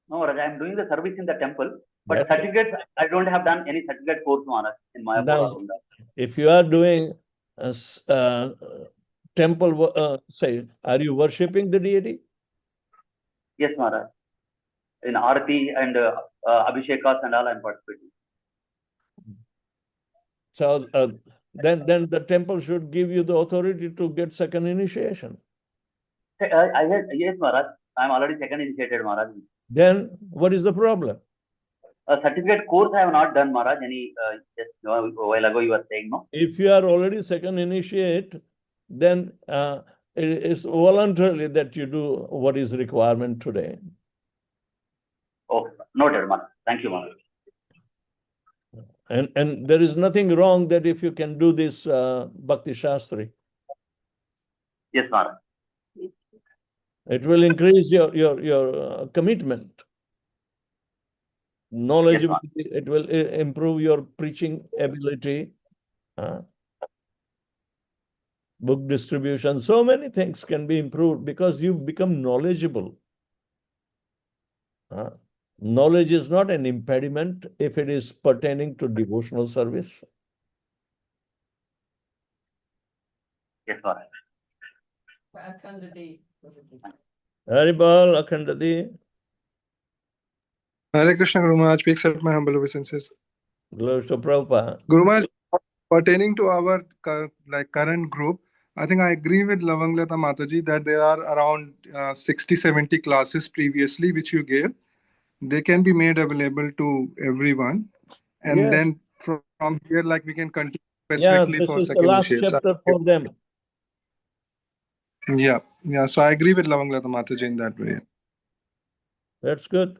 No, Maharaj, I am doing the service in the temple, but That's certificates, I don't have done any certificate course, Maharaj, in Mayapur Now, or Vrindavan. if you are doing temple, say, are you worshipping the deity? Yes, Maharaj. In Arati and Abhishekas and all, I am participating. So then the temple should give you the authority to get second initiation. I had, yes, Maharaj. I am already second initiated, Maharaj. Then what is the problem? A certificate course I have not done, Maharaj. Any just a while ago you were saying, no? If you are already second initiate, then it is voluntarily that you do what is requirement today. Okay, noted, Maharaj. Thank you, Maharaj. And there is nothing wrong that if you can do this Bhakti Shastri. Yes, Maharaj. It will increase your commitment. Knowledge, it will improve your preaching ability, book distribution. So many things can be improved because you become knowledgeable. Knowledge is not an impediment if it is pertaining to devotional service. Yes, Maharaj. Haribol, Akhandadi. Hare Krishna, Guru Maharaj. We accept my humble obeisances. Glory to Prabhupada. Guru Maharaj, pertaining to our current group, I think I agree with Lavanglata Mataji that there are around 60-70 classes previously which you gave. They can be made available to everyone. And Yes. then from here, like we can continue Yeah, specifically this for is the second last initiates. chapter for them. Yeah. So I agree with Lavanglata Mataji in that way. That's good.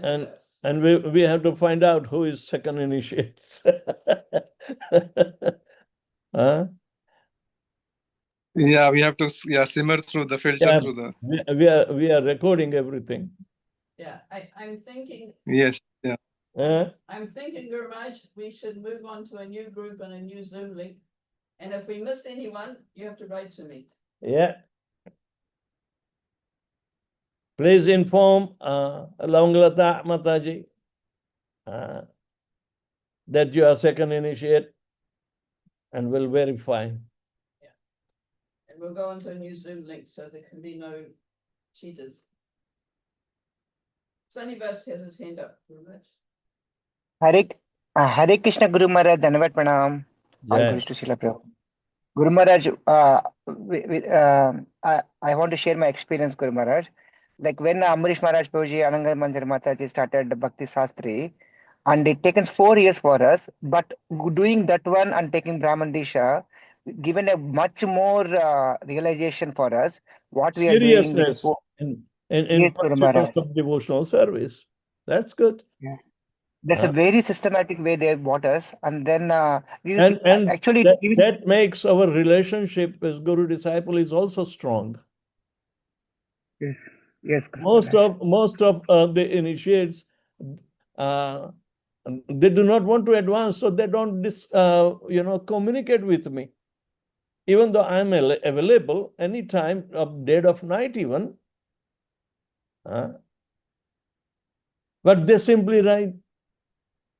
And we have to find out who is second initiates. Huh? Yeah, we have to simmer through the filter Yeah, through the. we are recording everything. Yeah, I'm thinking, Yes. Yeah. I'm thinking, Guru Maharaj, we should move on to a new group and a new Zoom link. And if we miss anyone, you have to write to me. Yeah. Please inform Lavanglata Mataji that you are second initiate and will verify. And we'll go on to a new Zoom link so there can be no cheaters. Sunnyvas has his hand up, Guru Maharaj. Hare Krishna, Guru Maharaj, Dhanavat Pranam. All Jai. glories to Srila Prabhupada. Guru Maharaj, I want to share my experience, Guru Maharaj. Like when Amrish Maharaj Prabhuji, Anangal Manjar Mataji started the Bhakti Sastri, and it taken 4 years for us, but doing that one and taking Brahman Disha, given a much more realization for us, what we are doing. Seriousness in Yes, Guru Maharaj. of devotional service. That's good. Yeah. That's a very systematic way they brought us, and then And actually that makes our relationship as guru disciple is also strong. Yes. Most of the initiates they do not want to advance, so they don't communicate with me, even though I am available anytime of dead of night even. But they simply write,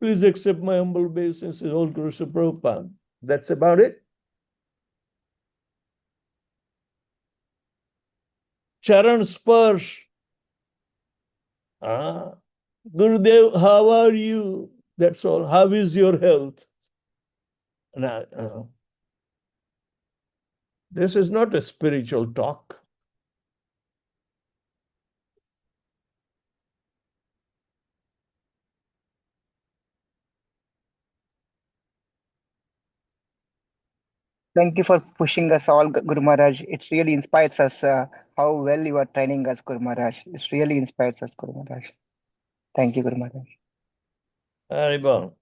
please accept my humble obeisance, all Guru Prabhupada. That's about it. charan sparsh. Gurudev, how are you? That's all. How is your health? Now, this is not a spiritual talk. Thank you for pushing us all, Guru Maharaj. It really inspires us how well you are training us, Guru Maharaj. It really inspires us, Guru Maharaj. Thank you, Guru Maharaj. Haribol.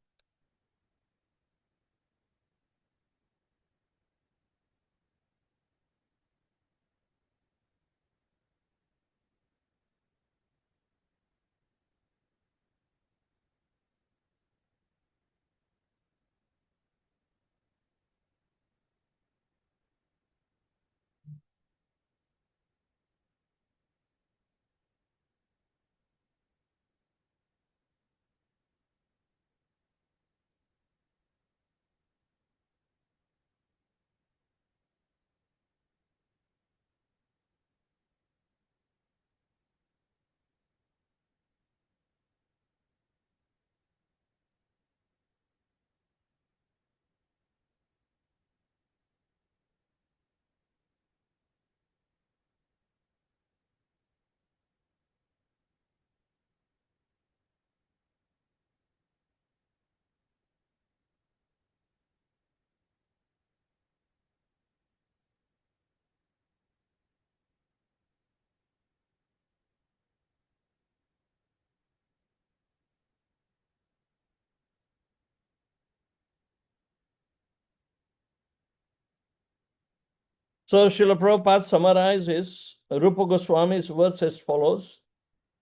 So Srila Prabhupada summarizes Rupa Goswami's words as follows.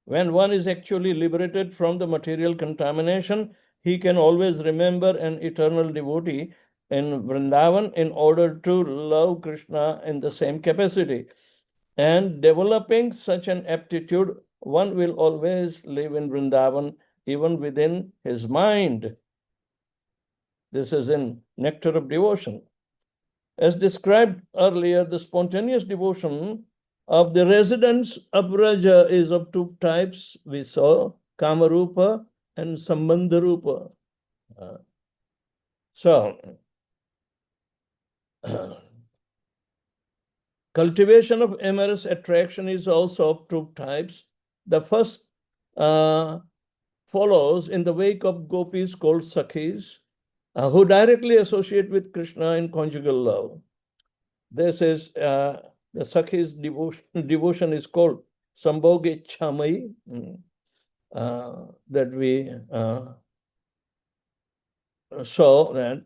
When one is actually liberated from the material contamination, he can always remember an eternal devotee in Vrindavan in order to love Krishna in the same capacity. And developing such an aptitude, one will always live in Vrindavan, even within his mind. This is in Nectar of Devotion. As described earlier, the spontaneous devotion of the residents of Braja is of two types. We saw Kamarupa and Sambandharupa. So, cultivation of amorous attraction is also of two types. The first follows in the wake of gopis called Sakhis, who directly associate with Krishna in conjugal love. This is the Sakhi's devotion is called Sambhoge Chamai, that we saw that.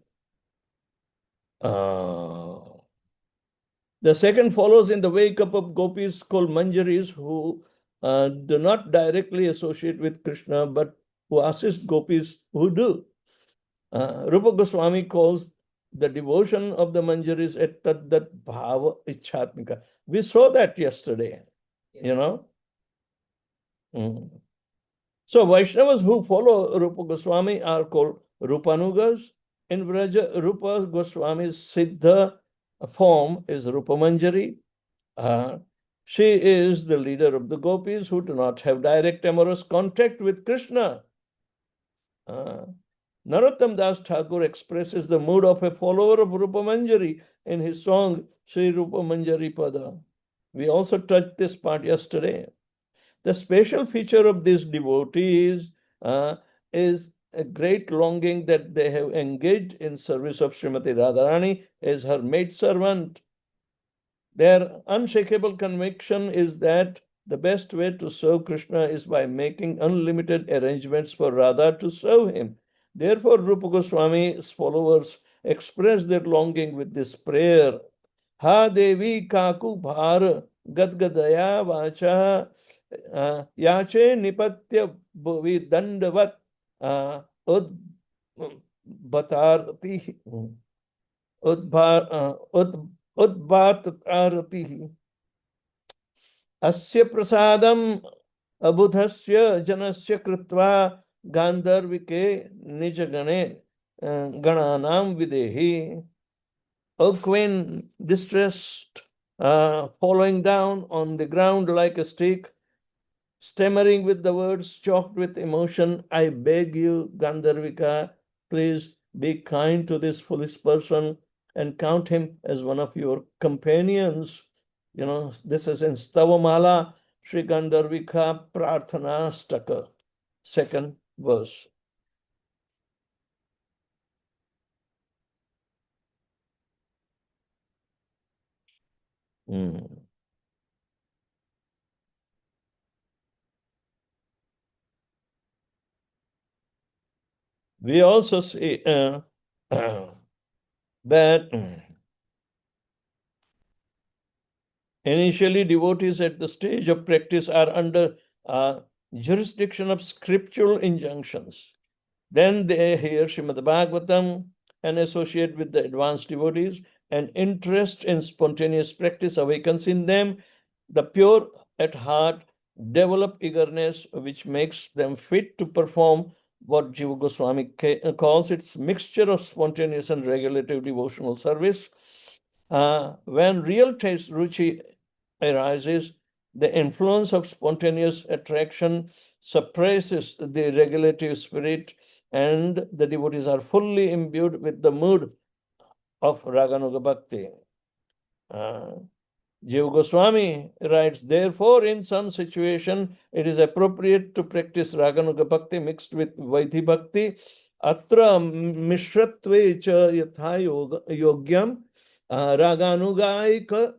The second follows in the wake up of gopis called Manjaris, who do not directly associate with Krishna, but who assist gopis who do. Rupa Goswami calls the devotion of the Manjaris at Taddat Bhava Ichatmika. We saw that yesterday, you know. So Vaishnavas who follow Rupa Goswami are called Rupanugas. In Vraja, Rupa Goswami's Siddha form is Rupa Manjari. She is the leader of the gopis who do not have direct amorous contact with Krishna. Narottam Das Thakur expresses the mood of a follower of Rupa Manjari in his song Sri Rupa Manjari Pada. We also touched this part yesterday. The special feature of these devotees is a great longing that they have engaged in service of Srimati Radharani as her maidservant. Their unshakable conviction is that the best way to serve Krishna is by making unlimited arrangements for Radha to serve him. Therefore, Rupa Goswami's followers express their longing with this prayer. Ha Devi Kaku Bhar Gadgadaya Vacha Yache Nipatya Bhuvi Dandavat Udbhatarati Udbhatarati Asya Prasadam Abudhasya Janasya Kritva Gandharvike Nijagane Gananam Videhi. O Queen, distressed falling down on the ground like a stick, stammering with the words, choked with emotion. I beg you, Gandharvika, please be kind to this foolish person and count him as one of your companions. You know, this is in Stavamala, Sri Gandharvika Prarthana Staka, second verse. We also see that initially devotees at the stage of practice are under jurisdiction of scriptural injunctions. Then they hear Srimad Bhagavatam and associate with the advanced devotees, and interest in spontaneous practice awakens in them. The pure at heart develop eagerness, which makes them fit to perform what Jiva Goswami calls its mixture of spontaneous and regulative devotional service. When real taste ruchi arises, the influence of spontaneous attraction suppresses the regulative spirit, and the devotees are fully imbued with the mood of Raganuga Bhakti. Jiva Goswami writes, therefore, in some situation, it is appropriate to practice Raganuga Bhakti mixed with Vaidhi Bhakti. Atra mishratve cha yatha yogyam Raganugaika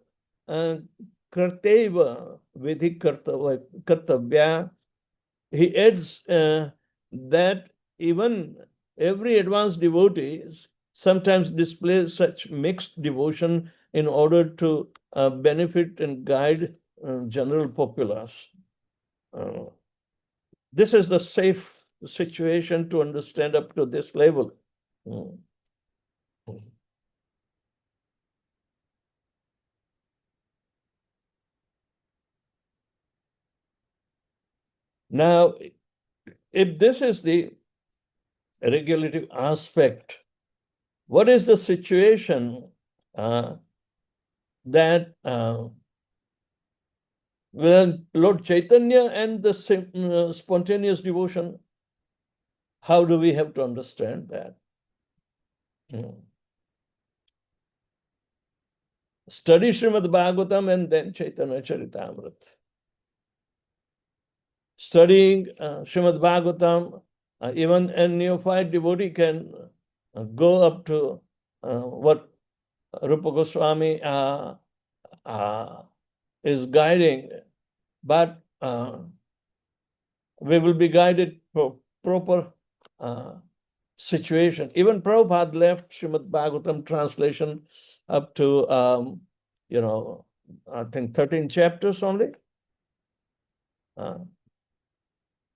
karteva vidhi kartavya. He adds that even every advanced devotee sometimes displays such mixed devotion in order to benefit and guide general populace. This is the safe situation to understand up to this level. Now, if this is the regulative aspect, what is the situation that when Lord Chaitanya and the spontaneous devotion, how do we have to understand that? Study Srimad Bhagavatam and then Chaitanya Charitamrita. Studying Srimad Bhagavatam, even a neophyte devotee can go up to what Rupa Goswami is guiding, but we will be guided for proper situation. Even Prabhupada left Srimad Bhagavatam translation up to, I think 13 chapters only.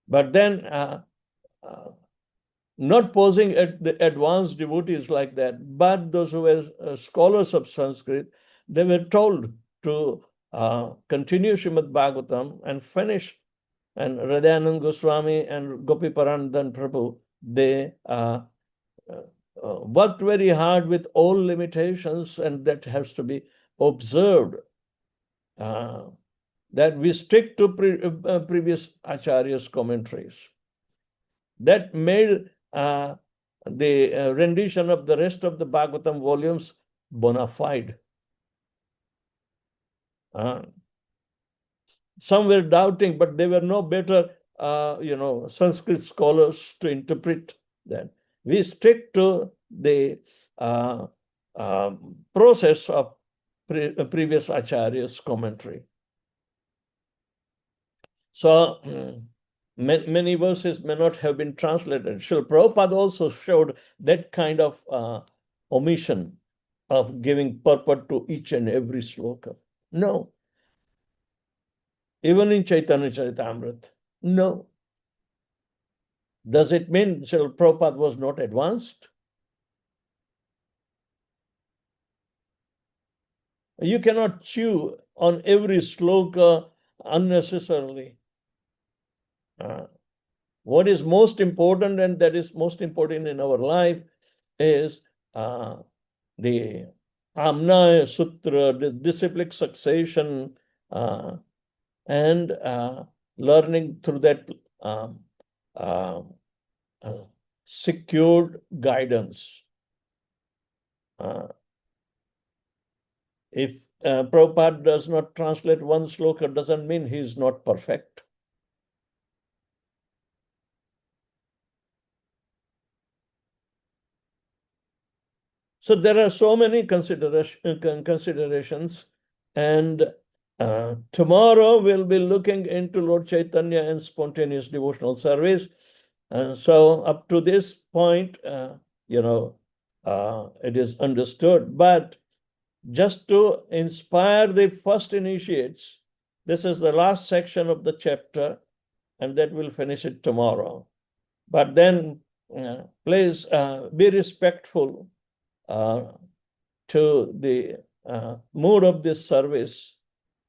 But then not posing at the advanced devotees like that, but those who were scholars of Sanskrit, they were told to continue Srimad Bhagavatam and finish. And Radhanand Goswami and Gopi Paranadhan Prabhu, they worked very hard with all limitations, and that has to be observed. That we stick to previous Acharya's commentaries. That made the rendition of the rest of the Bhagavatam volumes bona fide. Some were doubting, but they were no better, Sanskrit scholars to interpret that. We stick to the process of previous Acharya's commentary. So many verses may not have been translated. Srila Prabhupada also showed that kind of omission of giving purport to each and every sloka. No. Even in Chaitanya Charitamrita, no. Does it mean Srila Prabhupada was not advanced? You cannot chew on every sloka unnecessarily. What is most important, and that is most important in our life, is the Amnaya Sutra, the disciplic succession, and learning through that secured guidance. If Prabhupada does not translate one sloka, doesn't mean he is not perfect. So there are so many considerations, and tomorrow we'll be looking into Lord Chaitanya and spontaneous devotional service. So up to this point, it is understood. But just to inspire the first initiates, this is the last section of the chapter, and that will finish it tomorrow. But then please be respectful to the mood of this service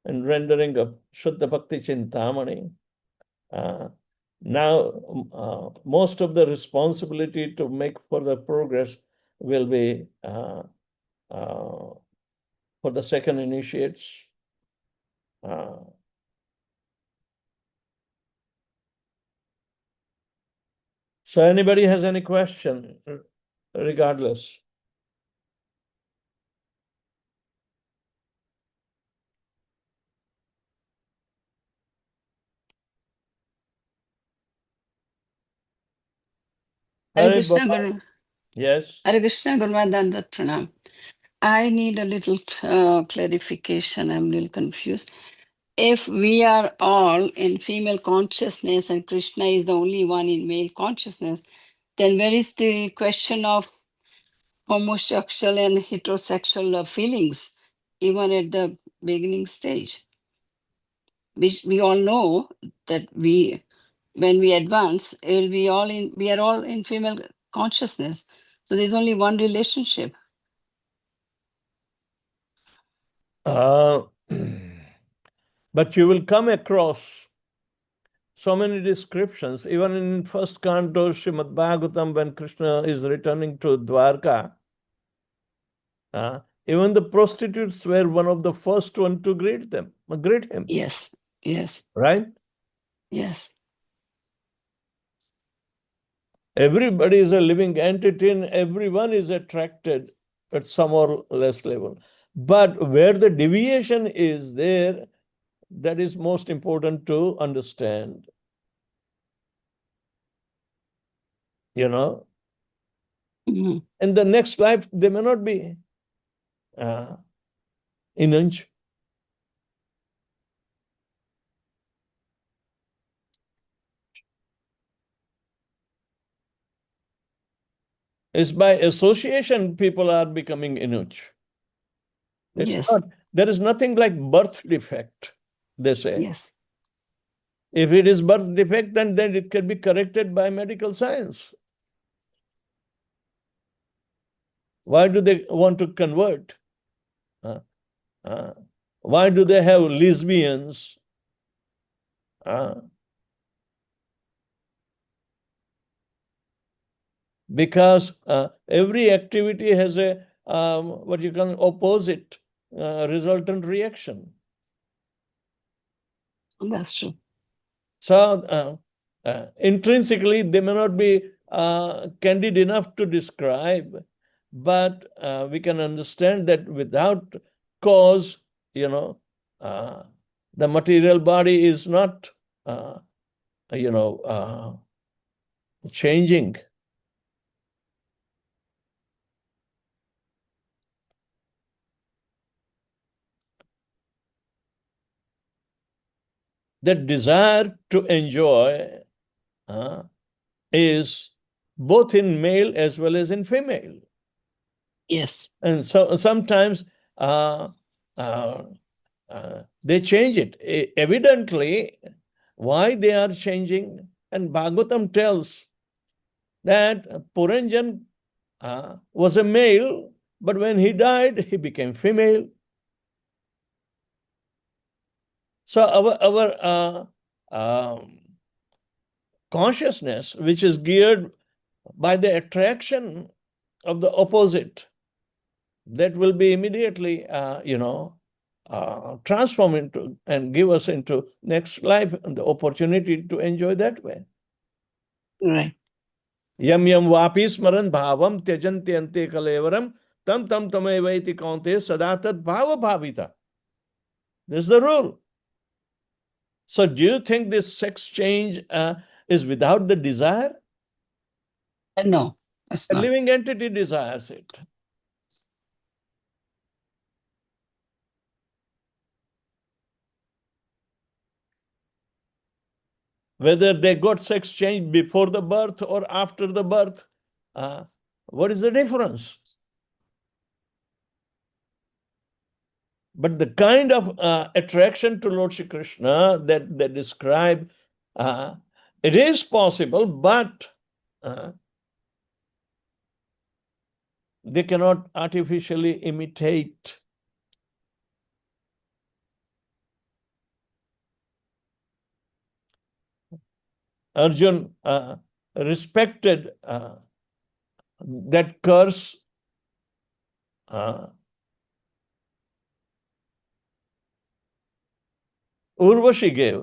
and rendering of Shuddha Bhakti Chintamani. Now, most of the responsibility to make further progress will be for the second initiates. So anybody has any question, regardless? Hare Hari Krishna, Baba. Guru. Yes. Hare Krishna, Guru Dandavat Pranam. I need a little clarification. I'm a little confused. If we are all in female consciousness and Krishna is the only one in male consciousness, then where is the question of homosexual and heterosexual feelings, even at the beginning stage? We all know that when we advance, we are all in female consciousness. So there's only one relationship. But you will come across so many descriptions, even in first canto Srimad Bhagavatam, when Krishna is returning to Dwarka. Even the prostitutes were one of the first one to greet him. Yes, yes. Right? Yes. Everybody is a living entity and everyone is attracted at some or less level. But where the deviation is there, that is most important to understand. In the next life, they may not be inch. It's by association people are becoming inuch. Yes. There is nothing like birth defect, they say. Yes. If it is birth defect, then it can be corrected by medical science. Why do they want to convert? Why do they have lesbians? Because every activity has a what you call opposite resultant reaction. That's true. So intrinsically, they may not be candid enough to describe, but we can understand that without cause, the material body is not, changing. That desire to enjoy is both in male as well as in female. Yes. And so sometimes they change it. Evidently, why they are changing, and Bhagavatam tells that Puranjan was a male, but when he died, he became female. So our consciousness, which is geared by the attraction of the opposite, that will be immediately, transform into and give us into next life and the opportunity to enjoy that way. Right. Yam yam vapi smaran bhavam tyajanti ante kalevaram tam tam tamevaiti kaunte sadatat bhava bhavita. This is the rule. So do you think this sex change is without the desire? No, it's A not. living entity desires it. Whether they got sex change before the birth or after the birth, what is the difference? But the kind of attraction to Lord Shri Krishna that they describe, it is possible, but they cannot artificially imitate. Arjun respected that curse Urvashi gave,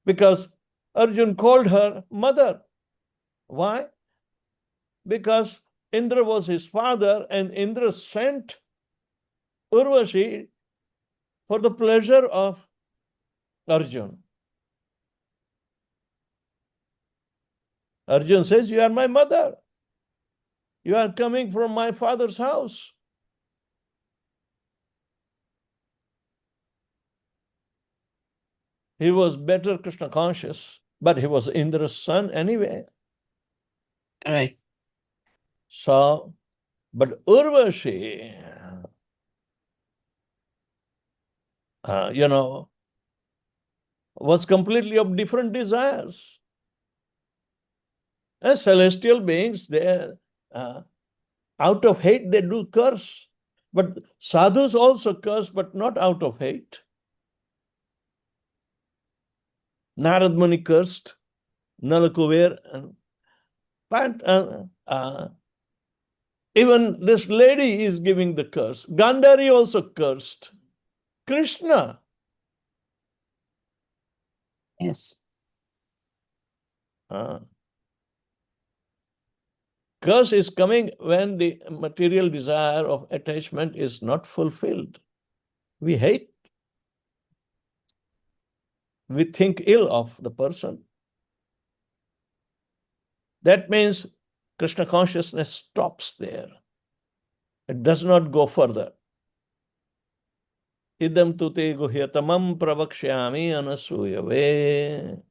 because Arjun called her mother. Why? Because Indra was his father, and Indra sent Urvashi for the pleasure of Arjun. Arjun says, "You are my mother. You are coming from my father's house." He was better Krishna conscious, but he was Indra's son anyway. Right. So, but Urvashi, was completely of different desires. As celestial beings, they out of hate they do curse. But sadhus also curse, but not out of hate. Narad Muni cursed, Nalakuver, but even this lady is giving the curse. Gandhari also cursed. Krishna. Yes. Curse is coming when the material desire of attachment is not fulfilled. We hate. We think ill of the person. That means Krishna consciousness stops there. It does not go further. Idam tute guhyatamam pravakshyami anasuyave.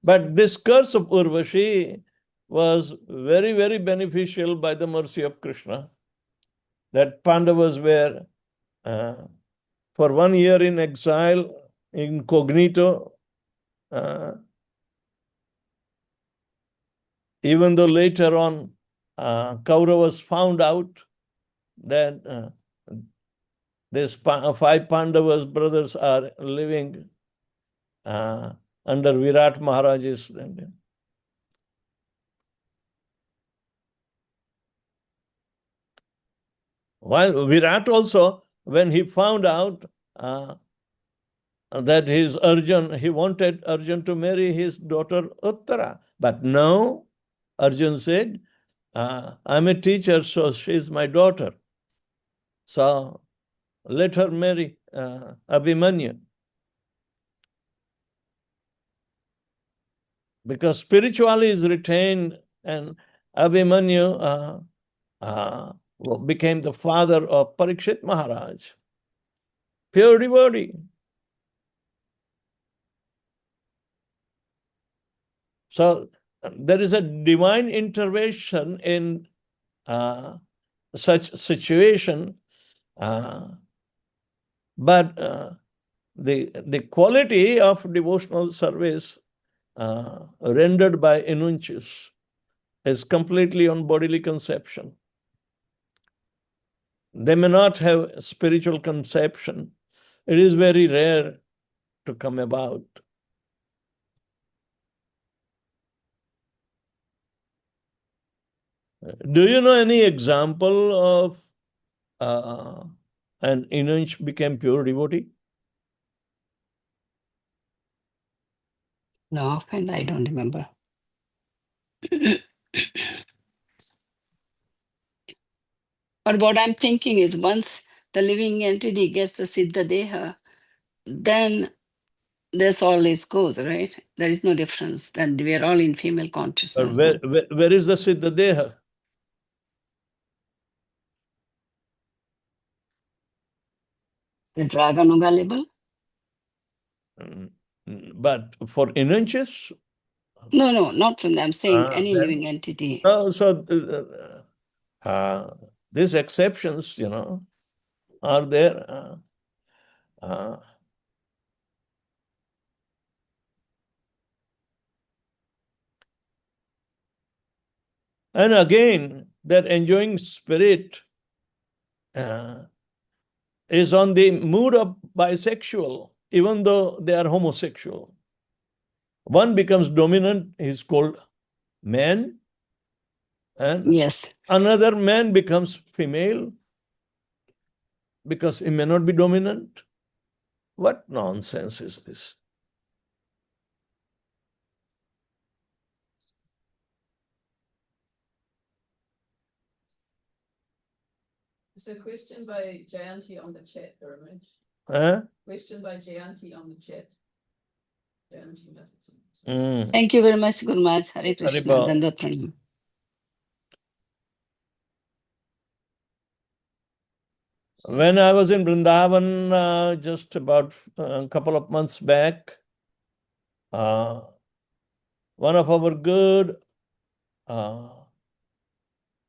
But this curse of Urvashi was very, very beneficial by the mercy of Krishna. That Pandavas were for 1 year in exile, incognito, even though later on Kauravas found out that these 5 Pandavas brothers are living under Virat Maharaj's. While Virat also, when he found out that his Arjun, he wanted Arjun to marry his daughter Uttara. But no, Arjun said, I'm a teacher, so she's my daughter. So let her marry Abhimanyu. Because spirituality is retained, and Abhimanyu became the father of Parikshit Maharaj. Pure devotee. So there is a divine intervention in such situation, but the quality of devotional service rendered by Enuncius is completely on bodily conception. They may not have spiritual conception. It is very rare to come about. Do you know any example of an Inunch became pure devotee? No, offhand, I don't remember. But what I'm thinking is once the living entity gets the Siddha Deha, then this always goes, right? There is no difference. Then we are all in female But consciousness. where is the Siddha Deha? The dragon available? But for Inunches? No, not from them. I'm saying any then- living entity. So these exceptions, are there. And again, that enjoying spirit is on the mood of bisexual, even though they are homosexual. One becomes dominant, he's called man, and Yes. another man becomes female because he may not be dominant. What nonsense is this? It's a question by Jayanti on the chat, Ramesh. Huh? Question by Jayanti on the chat. Jayanti Matheson. Thank you very much, Guru Maharaj. Hare Krishna. Haribol. Dandavat Pranam. When I was in Vrindavan just about a couple of months back, one of our good,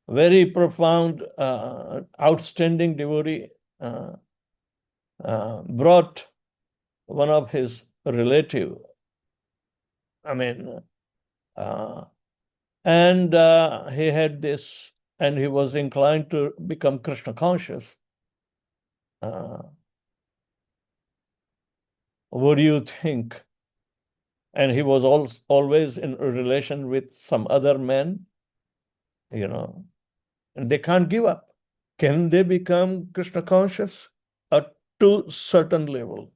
very profound, outstanding devotee brought one of his relative. And he had this, and he was inclined to become Krishna conscious. What do you think? And he was always in a relation with some other men, and they can't give up. Can they become Krishna conscious? To certain level.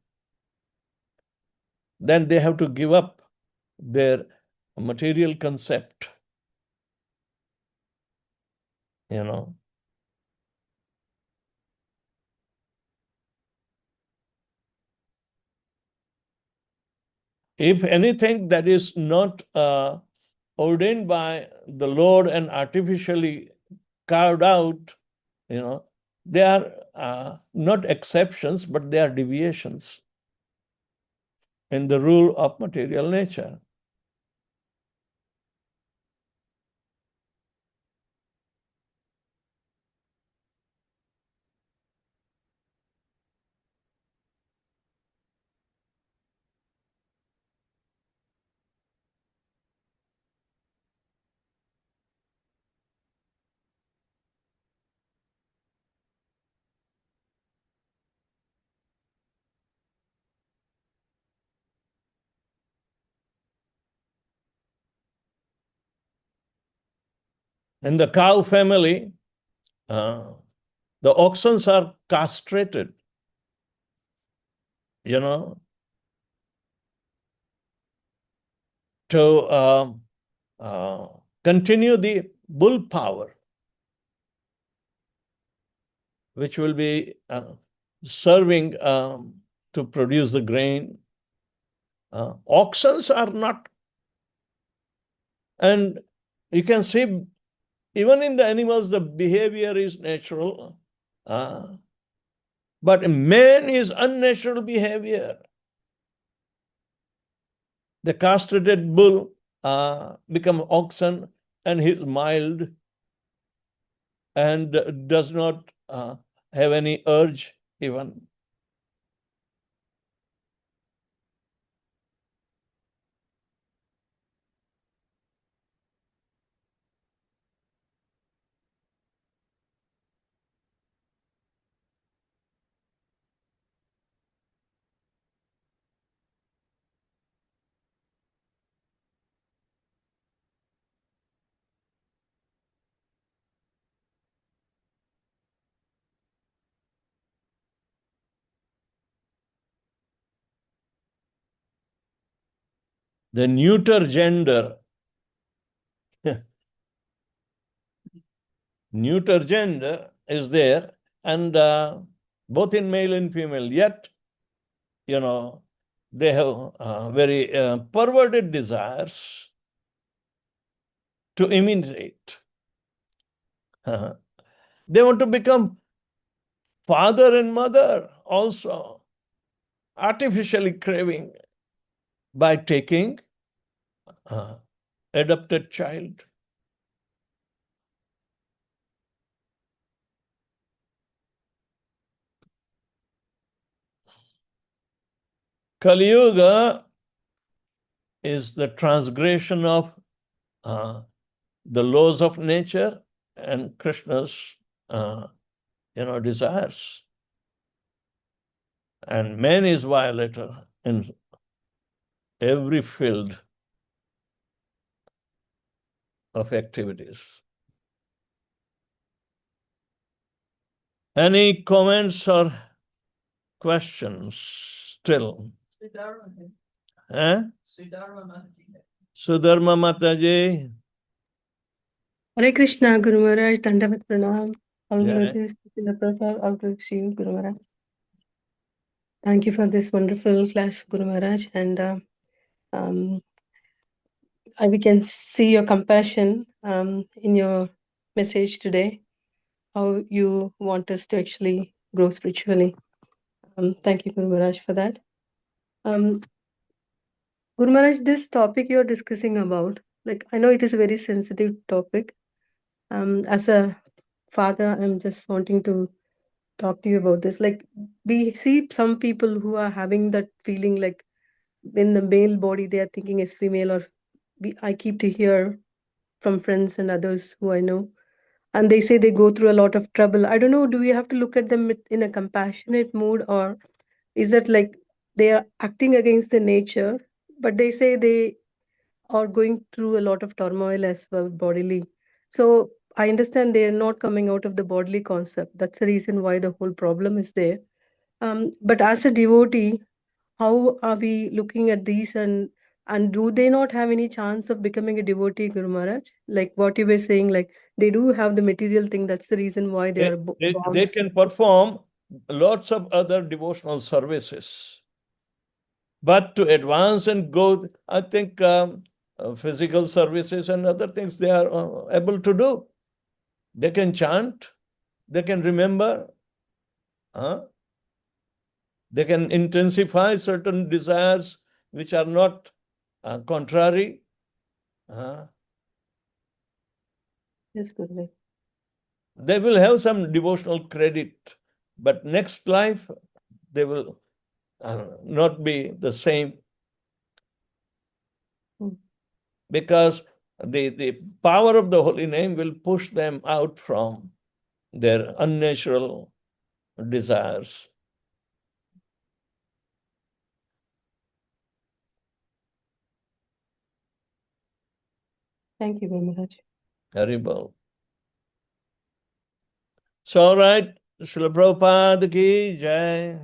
Then they have to give up their material concept. If anything that is not ordained by the Lord and artificially carved out, they are not exceptions, but they are deviations in the rule of material nature. In the cow family, the oxen are castrated, to continue the bull power, which will be serving to produce the grain. Oxen are not, and you can see even in the animals, the behavior is natural, but man is unnatural behavior. The castrated bull become oxen, and he's mild and does not have any urge even. the neuter gender, neuter gender is there, and both in male and female, yet, you know, they have very perverted desires to imitate. They want to become father and mother also, artificially craving by taking adopted child. Kali Yuga is the transgression of the laws of nature and Krishna's desires. And man is violator in every field of activities. Any comments or questions still? Sudharma Mataji. Hare Krishna, Guru Maharaj, Dandavat Pranam. All Yeah. glories to the Prabhupada, all glories to you, Guru Maharaj. Thank you for this wonderful class, Guru Maharaj. And we can see your compassion in your message today, how you want us to actually grow spiritually. Thank you, Guru Maharaj, for that. Guru Maharaj, this topic you're discussing about, like, I know it is a very sensitive topic. As a father, I'm just wanting to talk to you about this. Like, we see some people who are having that feeling like in the male body, they are thinking is female, or I keep to hear from friends and others who I know, and they say they go through a lot of trouble. I don't know, do we have to look at them in a compassionate mood, or is that like they are acting against the nature, but they say they are going through a lot of turmoil as well bodily? So I understand they are not coming out of the bodily concept. That's the reason why the whole problem is there. But as a devotee, how are we looking at these, and do they not have any chance of becoming a devotee, Guru Maharaj? Like what you were saying, like they do have the material thing. That's the reason why they are They born. can perform lots of other devotional services. But to advance and go, I think physical services and other things they are able to do. They can chant, they can remember, they can intensify certain desires which are not contrary. Yes, Guru. They will have some devotional credit, but next life they will not be the same. Because the power of the holy name will push them out from their unnatural desires. Thank you very much. Haribol. So, all right, Srila Prabhupada ki jai.